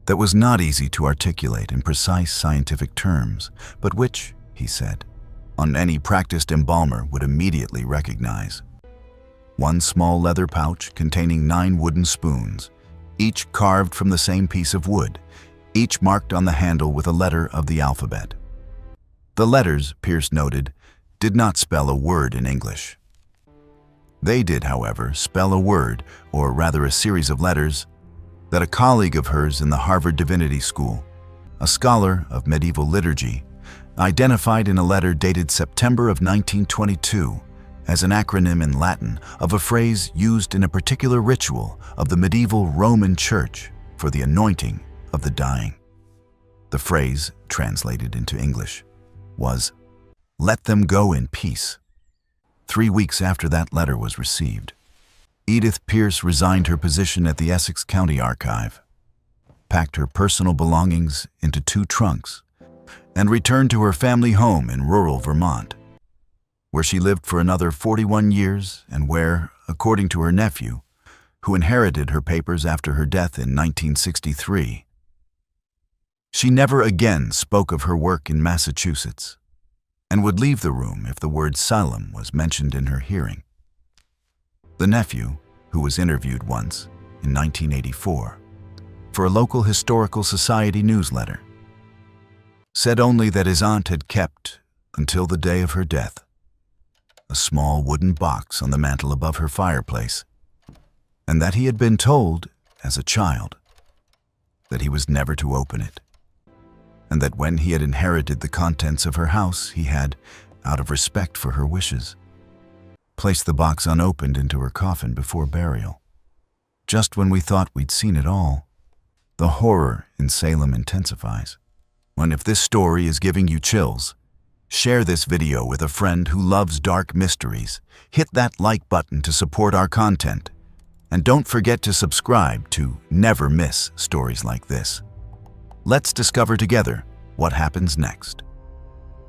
That was not easy to articulate in precise scientific terms, but which, he said, any practiced embalmer would immediately recognize. One small leather pouch containing 9 wooden spoons, each carved from the same piece of wood, each marked on the handle with a letter of the alphabet. The letters, Pierce noted, did not spell a word in English. They did, however, spell a word, or rather a series of letters, that a colleague of hers in the Harvard Divinity School, a scholar of medieval liturgy, identified in a letter dated September of 1922 as an acronym in Latin of a phrase used in a particular ritual of the medieval Roman Church for the anointing of the dying. The phrase, translated into English, was, "Let them go in peace." 3 weeks after that letter was received, Edith Pierce resigned her position at the Essex County Archive, packed her personal belongings into 2 trunks, and returned to her family home in rural Vermont, where she lived for another 41 years and where, according to her nephew, who inherited her papers after her death in 1963, she never again spoke of her work in Massachusetts and would leave the room if the word Salem was mentioned in her hearing. The nephew, who was interviewed once, in 1984, for a local historical society newsletter, said only that his aunt had kept, until the day of her death, a small wooden box on the mantel above her fireplace, and that he had been told, as a child, that he was never to open it, and that when he had inherited the contents of her house, he had, out of respect for her wishes, placed the box unopened into her coffin before burial. Just when we thought we'd seen it all, the horror in Salem intensifies. And if this story is giving you chills, share this video with a friend who loves dark mysteries. Hit that like button to support our content. And don't forget to subscribe to never miss stories like this. Let's discover together what happens next.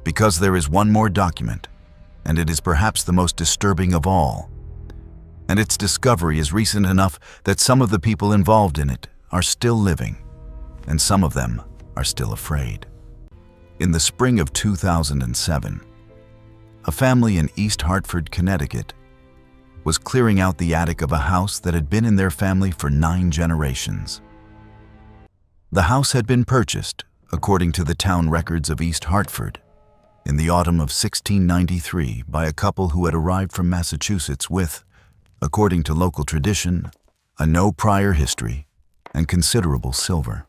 Because there is one more document, and it is perhaps the most disturbing of all. And its discovery is recent enough that some of the people involved in it are still living, and some of them are still afraid. In the spring of 2007, a family in East Hartford, Connecticut, was clearing out the attic of a house that had been in their family for 9 generations. The house had been purchased, according to the town records of East Hartford, in the autumn of 1693 by a couple who had arrived from Massachusetts with, according to local tradition, a no prior history and considerable silver.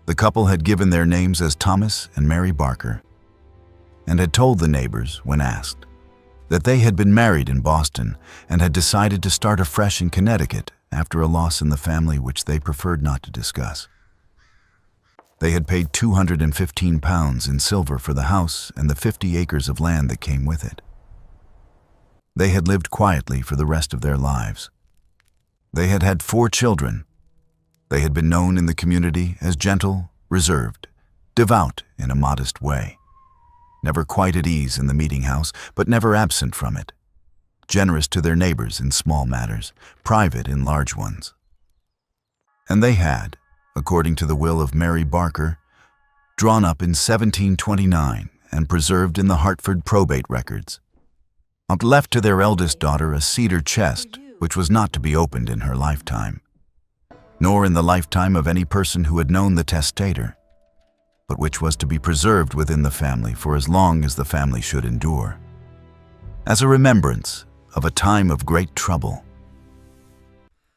The couple had given their names as Thomas and Mary Barker, and had told the neighbors, when asked, that they had been married in Boston and had decided to start afresh in Connecticut after a loss in the family which they preferred not to discuss. They had paid £215 in silver for the house and the 50 acres of land that came with it. They had lived quietly for the rest of their lives. They had had 4 children. They had been known in the community as gentle, reserved, devout in a modest way, never quite at ease in the meeting house, but never absent from it, generous to their neighbors in small matters, private in large ones. And they had, according to the will of Mary Barker, drawn up in 1729 and preserved in the Hartford probate records, left to their eldest daughter a cedar chest which was not to be opened in her lifetime, nor in the lifetime of any person who had known the testator, but which was to be preserved within the family for as long as the family should endure, as a remembrance of a time of great trouble,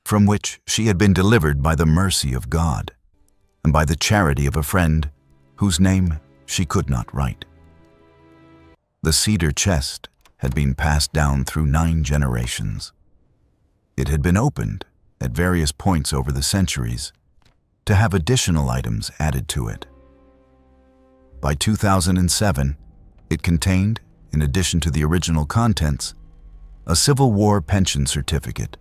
from which she had been delivered by the mercy of God and by the charity of a friend whose name she could not write. The cedar chest had been passed down through 9 generations. It had been opened at various points over the centuries to have additional items added to it. By 2007, it contained, in addition to the original contents, a Civil War pension certificate,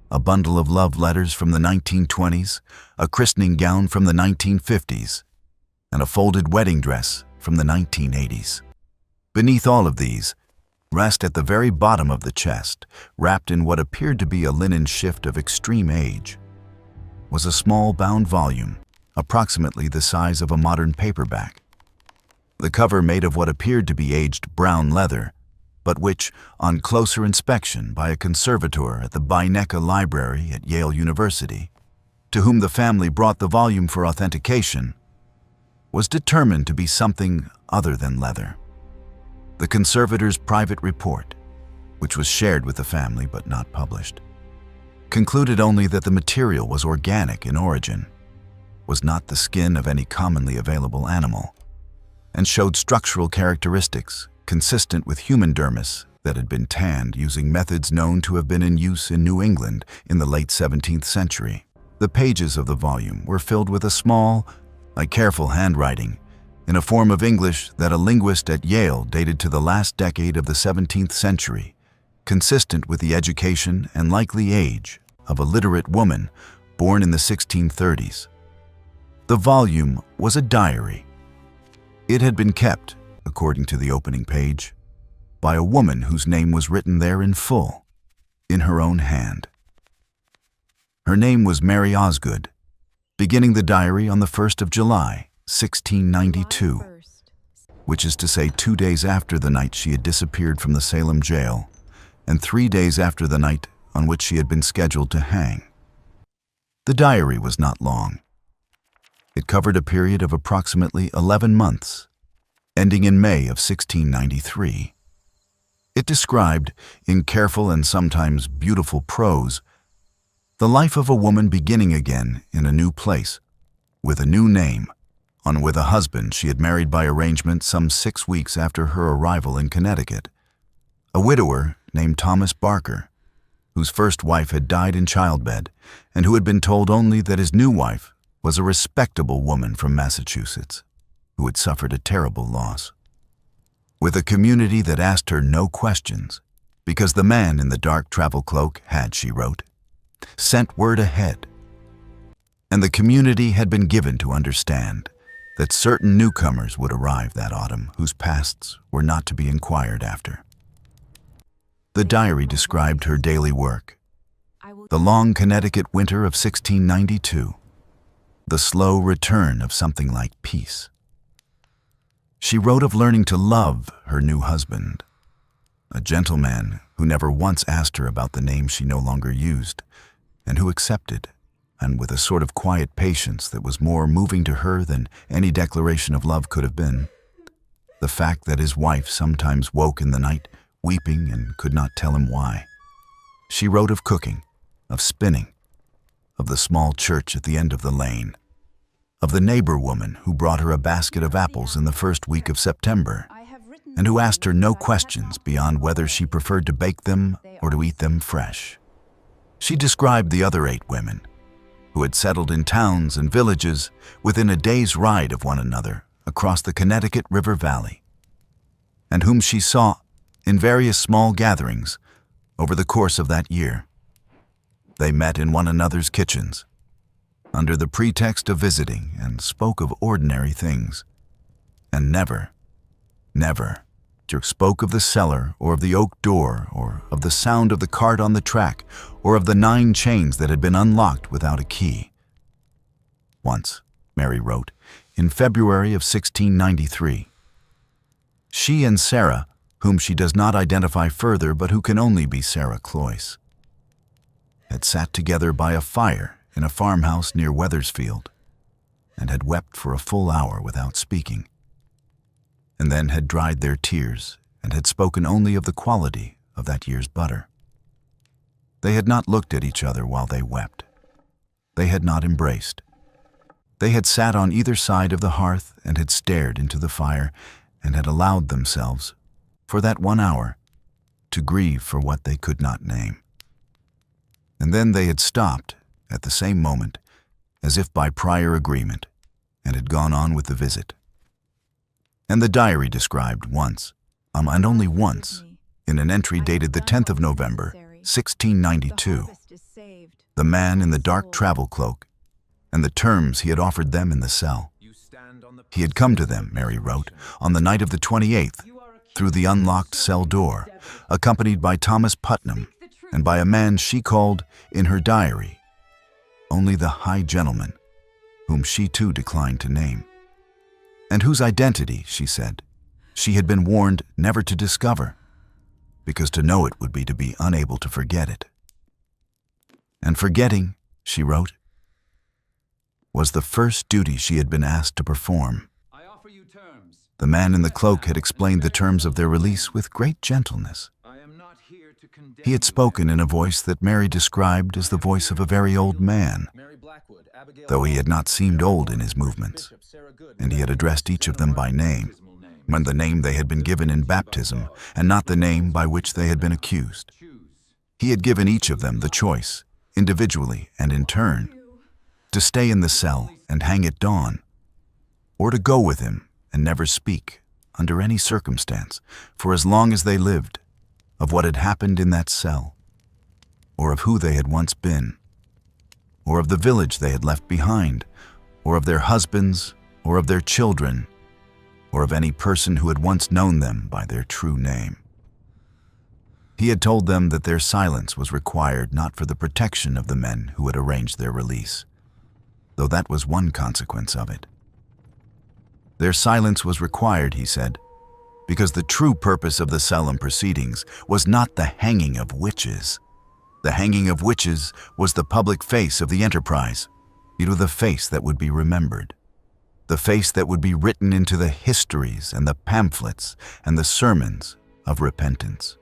a bundle of love letters from the 1920s, a christening gown from the 1950s, and a folded wedding dress from the 1980s. Beneath all of these rest at the very bottom of the chest, wrapped in what appeared to be a linen shift of extreme age, was a small bound volume, approximately the size of a modern paperback. The cover made of what appeared to be aged brown leather, but which, on closer inspection by a conservator at the Bynecka Library at Yale University, to whom the family brought the volume for authentication, was determined to be something other than leather. The conservator's private report, which was shared with the family but not published, concluded only that the material was organic in origin, was not the skin of any commonly available animal, and showed structural characteristics consistent with human dermis that had been tanned using methods known to have been in use in New England in the late 17th century. The pages of the volume were filled with a small, careful handwriting in a form of English that a linguist at Yale dated to the last decade of the 17th century, consistent with the education and likely age of a literate woman born in the 1630s. The volume was a diary. It had been kept, according to the opening page, by a woman whose name was written there in full, in her own hand. Her name was Mary Osgood, beginning the diary on the 1st of July, 1692, which is to say 2 days after the night she had disappeared from the Salem jail, and 3 days after the night on which she had been scheduled to hang. The diary was not long. It covered a period of approximately 11 months, ending in May of 1693. It described, in careful and sometimes beautiful prose, the life of a woman beginning again in a new place, with a new name, with a husband she had married by arrangement some 6 weeks after her arrival in Connecticut, a widower named Thomas Barker, whose first wife had died in childbed, and who had been told only that his new wife was a respectable woman from Massachusetts, who had suffered a terrible loss. With a community that asked her no questions, because the man in the dark travel cloak had, she wrote, sent word ahead, and the community had been given to understand that certain newcomers would arrive that autumn whose pasts were not to be inquired after. The diary described her daily work, the long Connecticut winter of 1692, the slow return of something like peace. She wrote of learning to love her new husband, a gentleman who never once asked her about the name she no longer used, and who accepted, and with a sort of quiet patience that was more moving to her than any declaration of love could have been, the fact that his wife sometimes woke in the night weeping and could not tell him why. She wrote of cooking, of spinning, of the small church at the end of the lane, of the neighbor woman who brought her a basket of apples in the first week of September, and who asked her no questions beyond whether she preferred to bake them or to eat them fresh. She described the other 8 women, who had settled in towns and villages within a day's ride of one another across the Connecticut River Valley, and whom she saw in various small gatherings over the course of that year. They met in one another's kitchens, under the pretext of visiting, and spoke of ordinary things, and never spoke of the cellar or of the oak door or of the sound of the cart on the track or of the 9 chains that had been unlocked without a key. Once, Mary wrote, in February of 1693, she and Sarah, whom she does not identify further but who can only be Sarah Cloyce, had sat together by a fire in a farmhouse near Wethersfield, and had wept for a full hour without speaking, and then had dried their tears and had spoken only of the quality of that year's butter. They had not looked at each other while they wept. They had not embraced. They had sat on either side of the hearth and had stared into the fire and had allowed themselves, for that 1 hour, to grieve for what they could not name. And then they had stopped at the same moment, as if by prior agreement, and had gone on with the visit. And the diary described once, and only once, in an entry dated the 10th of November, 1692, the man in the dark travel cloak, and the terms he had offered them in the cell. He had come to them, Mary wrote, on the night of the 28th, through the unlocked cell door, accompanied by Thomas Putnam and by a man she called, in her diary, only the High Gentleman, whom she too declined to name, and whose identity, she said, she had been warned never to discover, because to know it would be to be unable to forget it. And forgetting, she wrote, was the first duty she had been asked to perform. I offer you terms. The man in the cloak had explained the terms of their release with great gentleness. I am not here to condemn He had spoken in a voice that Mary described as the voice of a very old man, though he had not seemed old in his movements, and he had addressed each of them by name, when the name they had been given in baptism, and not the name by which they had been accused. He had given each of them the choice, individually and in turn, to stay in the cell and hang at dawn, or to go with him and never speak, under any circumstance, for as long as they lived, of what had happened in that cell, or of who they had once been, or of the village they had left behind, or of their husbands, or of their children, or of any person who had once known them by their true name. He had told them that their silence was required not for the protection of the men who had arranged their release, though that was one consequence of it. Their silence was required, he said, because the true purpose of the Salem proceedings was not the hanging of witches. The hanging of witches was the public face of the enterprise, the face that would be remembered, the face that would be written into the histories and the pamphlets and the sermons of repentance.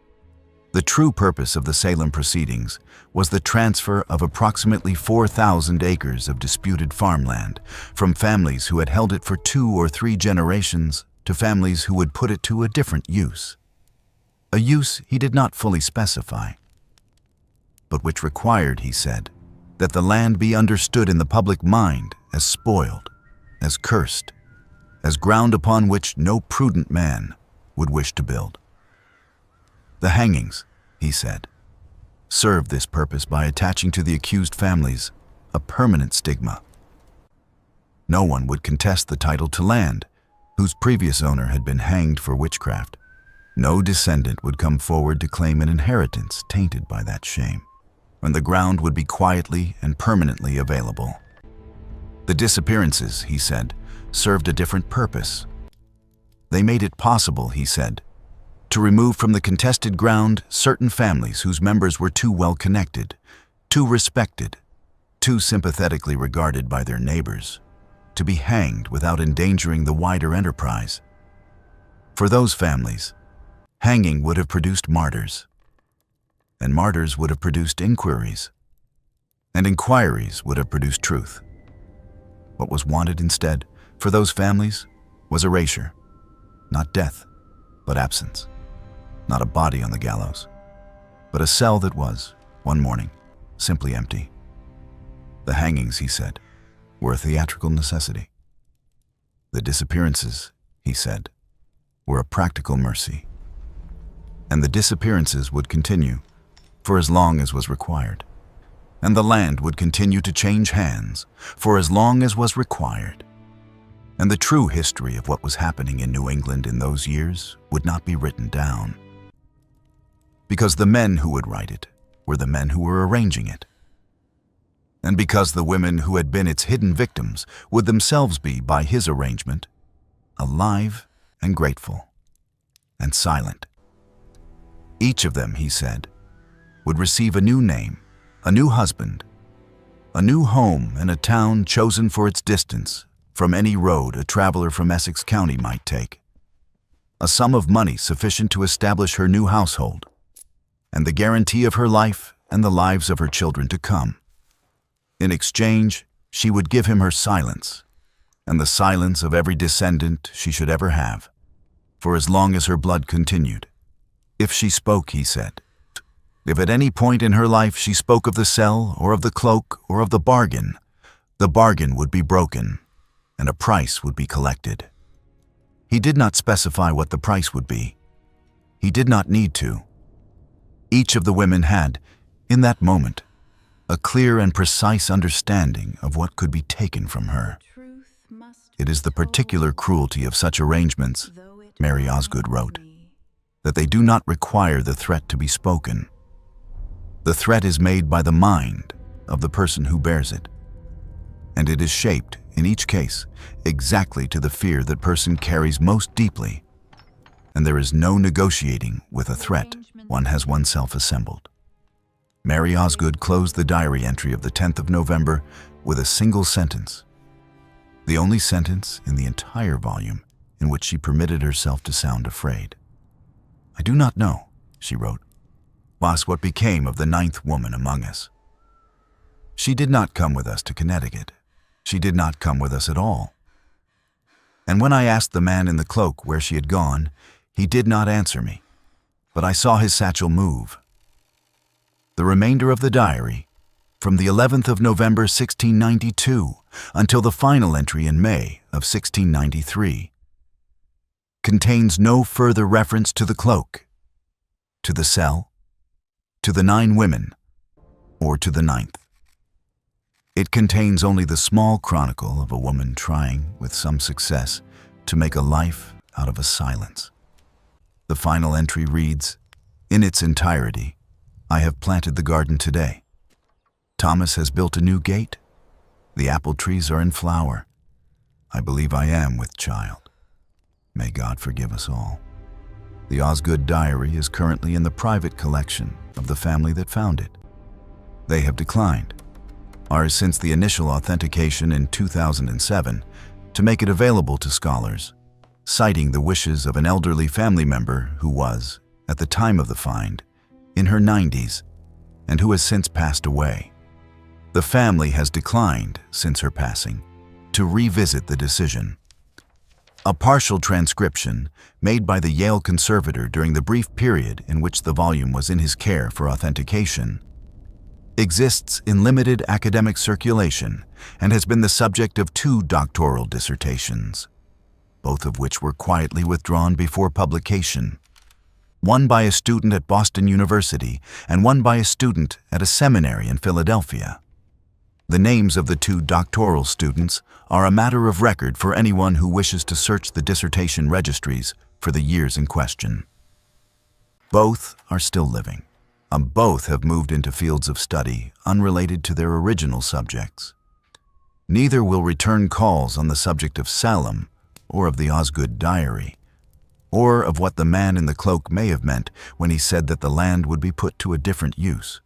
The true purpose of the Salem proceedings was the transfer of approximately 4,000 acres of disputed farmland from families who had held it for 2 or 3 generations to families who would put it to a different use, a use he did not fully specify, but which required, he said, that the land be understood in the public mind as spoiled, as cursed, as ground upon which no prudent man would wish to build. The hangings, he said, served this purpose by attaching to the accused families a permanent stigma. No one would contest the title to land whose previous owner had been hanged for witchcraft. No descendant would come forward to claim an inheritance tainted by that shame, when the ground would be quietly and permanently available. The disappearances, he said, served a different purpose. They made it possible, he said, to remove from the contested ground certain families whose members were too well connected, too respected, too sympathetically regarded by their neighbors, to be hanged without endangering the wider enterprise. For those families, hanging would have produced martyrs, and martyrs would have produced inquiries, and inquiries would have produced truth. What was wanted instead for those families was erasure, not death, but absence. Not a body on the gallows, but a cell that was, one morning, simply empty. The hangings, he said, were a theatrical necessity. The disappearances, he said, were a practical mercy. And the disappearances would continue for as long as was required. And the land would continue to change hands for as long as was required. And the true history of what was happening in New England in those years would not be written down, because the men who would write it were the men who were arranging it, and because the women who had been its hidden victims would themselves be, by his arrangement, alive and grateful and silent. Each of them, he said, would receive a new name, a new husband, a new home, and a town chosen for its distance from any road a traveler from Essex County might take, a sum of money sufficient to establish her new household, and the guarantee of her life and the lives of her children to come. In exchange, she would give him her silence, and the silence of every descendant she should ever have, for as long as her blood continued. If she spoke, he said, if at any point in her life she spoke of the cell or of the cloak or of the bargain would be broken, and a price would be collected. He did not specify what the price would be. He did not need to. Each of the women had, in that moment, a clear and precise understanding of what could be taken from her. It is the particular cruelty of such arrangements, Mary Osgood wrote, that they do not require the threat to be spoken. The threat is made by the mind of the person who bears it, and it is shaped, in each case, exactly to the fear that person carries most deeply, and there is no negotiating with a threat one has oneself assembled. Mary Osgood closed the diary entry of the 10th of November with a single sentence, the only sentence in the entire volume in which she permitted herself to sound afraid. "I do not know," she wrote, "was what became of the 9th woman among us. She did not come with us to Connecticut. She did not come with us at all. And when I asked the man in the cloak where she had gone, he did not answer me, but I saw his satchel move." The remainder of the diary, from the 11th of November 1692 until the final entry in May of 1693, contains no further reference to the cloak, to the cell, to the 9 women, or to the 9th. It contains only the small chronicle of a woman trying, with some success, to make a life out of a silence. The final entry reads, in its entirety, "I have planted the garden today. Thomas has built a new gate. The apple trees are in flower. I believe I am with child. May God forgive us all." The Osgood diary is currently in the private collection of the family that found it. They have declined, or since the initial authentication in 2007, to make it available to scholars, citing the wishes of an elderly family member who was, at the time of the find, in her 90s, and who has since passed away. The family has declined, since her passing, to revisit the decision. A partial transcription, made by the Yale conservator during the brief period in which the volume was in his care for authentication, exists in limited academic circulation and has been the subject of 2 doctoral dissertations, both of which were quietly withdrawn before publication, one by a student at Boston University and one by a student at a seminary in Philadelphia. The names of the 2 doctoral students are a matter of record for anyone who wishes to search the dissertation registries for the years in question. Both are still living. Both have moved into fields of study unrelated to their original subjects. Neither will return calls on the subject of Salem or of the Osgood diary, or of what the man in the cloak may have meant when he said that the land would be put to a different use.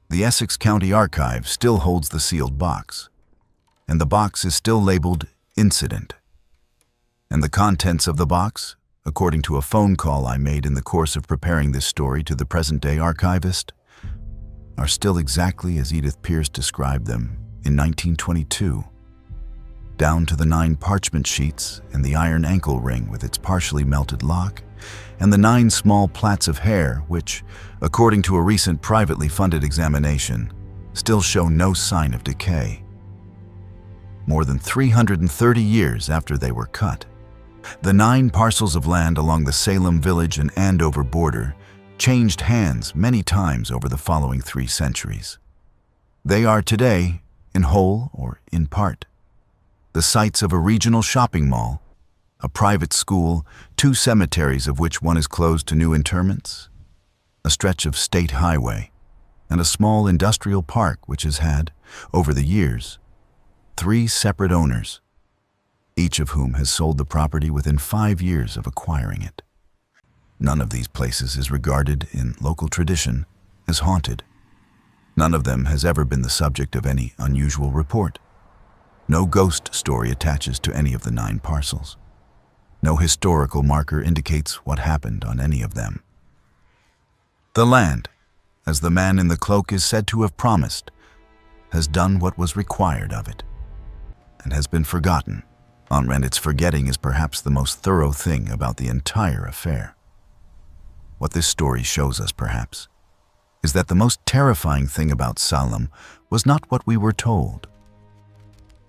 The Essex County Archive still holds the sealed box, and the box is still labeled Incident. And the contents of the box, according to a phone call I made in the course of preparing this story to the present-day archivist, are still exactly as Edith Pierce described them in 1922, down to the 9 parchment sheets and the iron ankle ring with its partially melted lock, and the 9 small plaits of hair which, according to a recent privately funded examination, still show no sign of decay. More than 330 years after they were cut, the 9 parcels of land along the Salem village and Andover border changed hands many times over the following 3 centuries. They are today, in whole or in part, the sites of a regional shopping mall, a private school, 2 cemeteries of which one is closed to new interments, a stretch of state highway, and a small industrial park which has had, over the years, 3 separate owners, each of whom has sold the property within 5 years of acquiring it. None of these places is regarded, in local tradition, as haunted. None of them has ever been the subject of any unusual report. No ghost story attaches to any of the 9 parcels. No historical marker indicates what happened on any of them. The land, as the man in the cloak is said to have promised, has done what was required of it, and has been forgotten, and its forgetting is perhaps the most thorough thing about the entire affair. What this story shows us, perhaps, is that the most terrifying thing about Salem was not what we were told.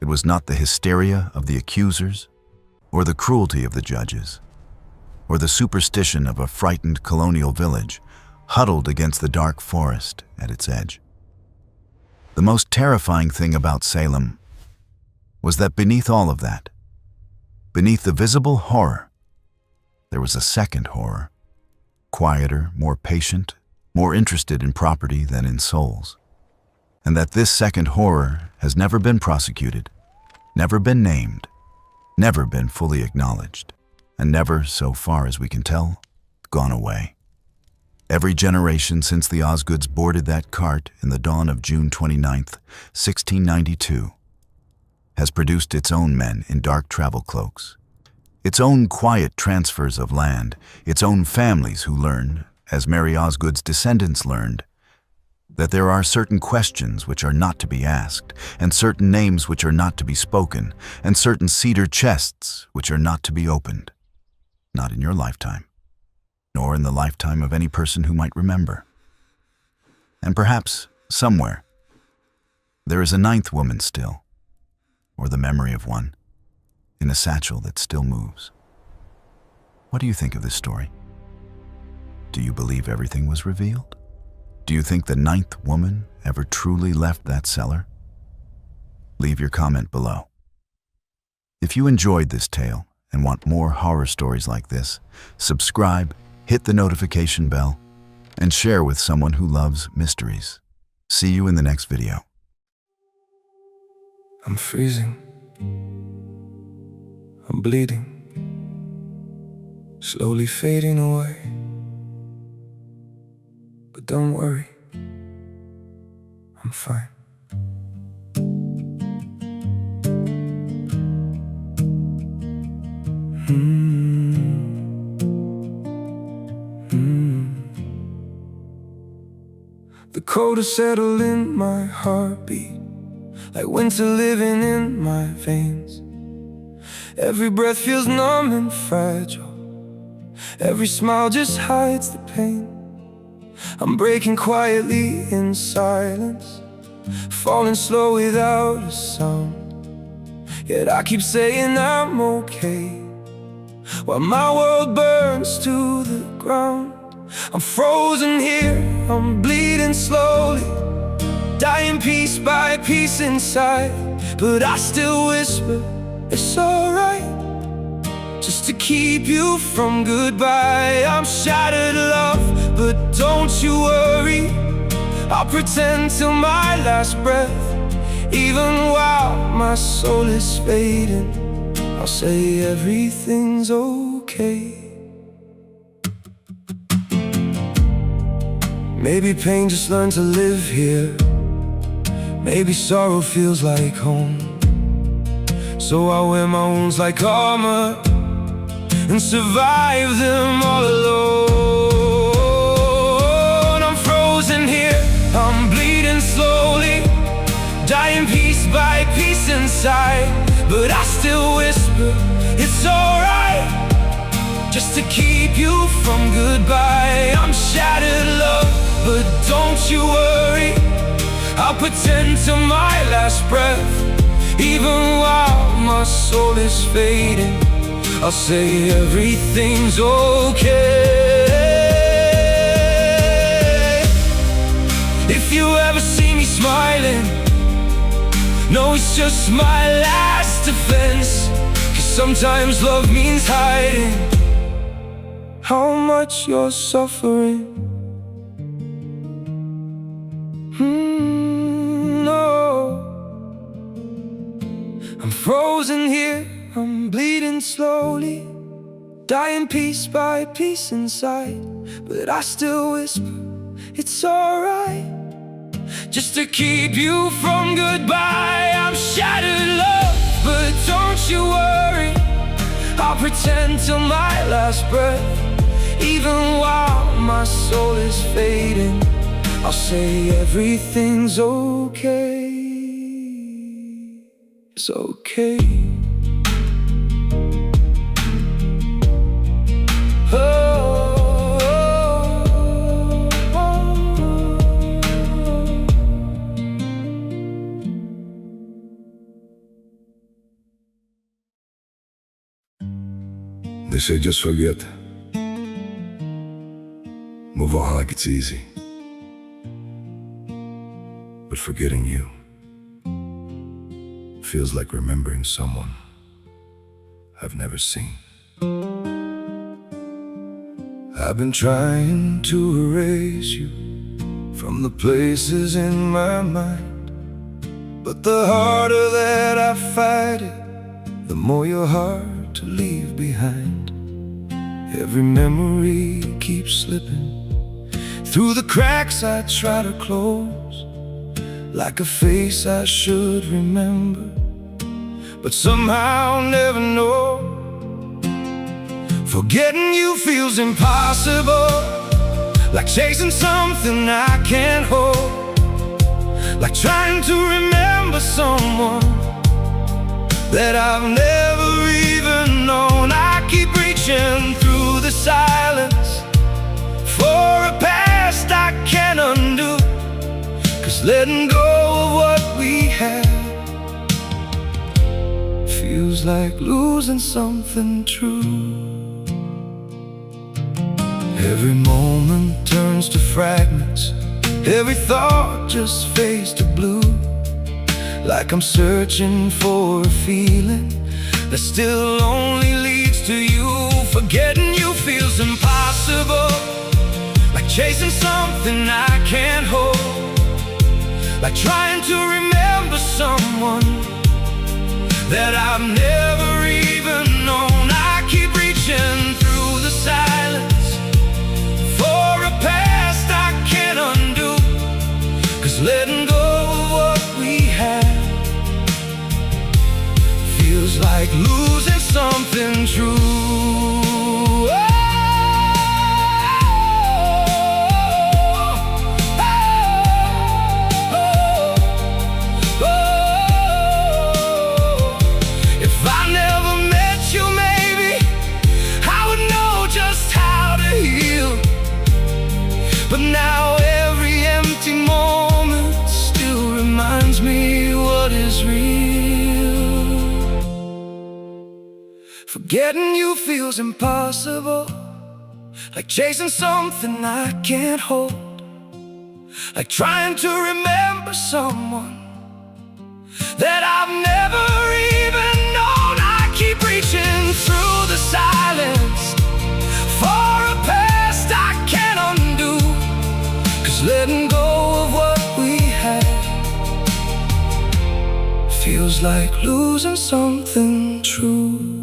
It was not the hysteria of the accusers, or the cruelty of the judges, or the superstition of a frightened colonial village huddled against the dark forest at its edge. The most terrifying thing about Salem was that beneath all of that, beneath the visible horror, there was a second horror, quieter, more patient, more interested in property than in souls. And that this second horror has never been prosecuted, never been named, never been fully acknowledged, and never, so far as we can tell, gone away. Every generation since the Osgoods boarded that cart in the dawn of June 29th, 1692, has produced its own men in dark travel cloaks, its own quiet transfers of land, its own families who learned, as Mary Osgood's descendants learned, that there are certain questions which are not to be asked, and certain names which are not to be spoken, and certain cedar chests which are not to be opened. Not in your lifetime, nor in the lifetime of any person who might remember. And perhaps, somewhere, there is a ninth woman still, or the memory of one, in a satchel that still moves. What do you think of this story? Do you believe everything was revealed? Do you think the ninth woman ever truly left that cellar? Leave your comment below. If you enjoyed this tale and want more horror stories like this, subscribe, hit the notification bell, and share with someone who loves mysteries. See you in the next video. I'm freezing. I'm bleeding. Slowly fading away. But don't worry, I'm fine. The cold has settled in my heartbeat, like winter living in my veins. Every breath feels numb and fragile. Every smile just hides the pain. I'm breaking quietly in silence, falling slow without a sound. Yet I keep saying I'm okay, while my world burns to the ground. I'm frozen here, I'm bleeding slowly, dying piece by piece inside. But I still whisper, it's alright, just to keep you from goodbye. I'm shattered, love, but don't you worry, I'll pretend till my last breath. Even while my soul is fading, I'll say everything's okay. Maybe pain just learned to live here. Maybe sorrow feels like home. So I wear my wounds like armor and survive them all alone. I'm frozen here, I'm bleeding slowly, dying piece by piece inside. But I still whisper, it's alright, just to keep you from goodbye. I'm shattered, love, but don't you worry, I'll pretend till my last breath. Even while my soul is fading, I'll say everything's okay. If you ever see me smiling, no, it's just my last defense. 'Cause sometimes love means hiding how much you're suffering. I'm frozen here, I'm bleeding slowly, dying piece by piece inside. But I still whisper, it's alright, just to keep you from goodbye. I'm shattered, love, but don't you worry, I'll pretend till my last breath. Even while my soul is fading, I'll say everything's okay. It's okay. Oh, oh, oh. They say just forget. Move on like it's easy. But forgetting you feels like remembering someone I've never seen. I've been trying to erase you from the places in my mind, but the harder that I fight it, the more you're hard to leave behind. Every memory keeps slipping through the cracks I try to close, like a face I should remember, but somehow never know. Forgetting you feels impossible, like chasing something I can't hold, like trying to remember someone that I've never even known. I keep reaching through the silence for a past I can't undo, 'cause letting go of what we had feels like losing something true. Every moment turns to fragments, every thought just fades to blue, like I'm searching for a feeling that still only leads to you. Forgetting you feels impossible, like chasing something I can't hold, like trying to remember someone that I've never even known. I keep reaching through the silence for a past I can't undo, 'cause letting go of what we had feels like losing something true. If I never met you, maybe I would know just how to heal, but now every empty moment still reminds me what is real. Forgetting you feels impossible, like chasing something I can't hold, like trying to remember someone that I've never even known. I keep reaching through the silence for a past I can't undo, 'cause letting go of what we had feels like losing something true.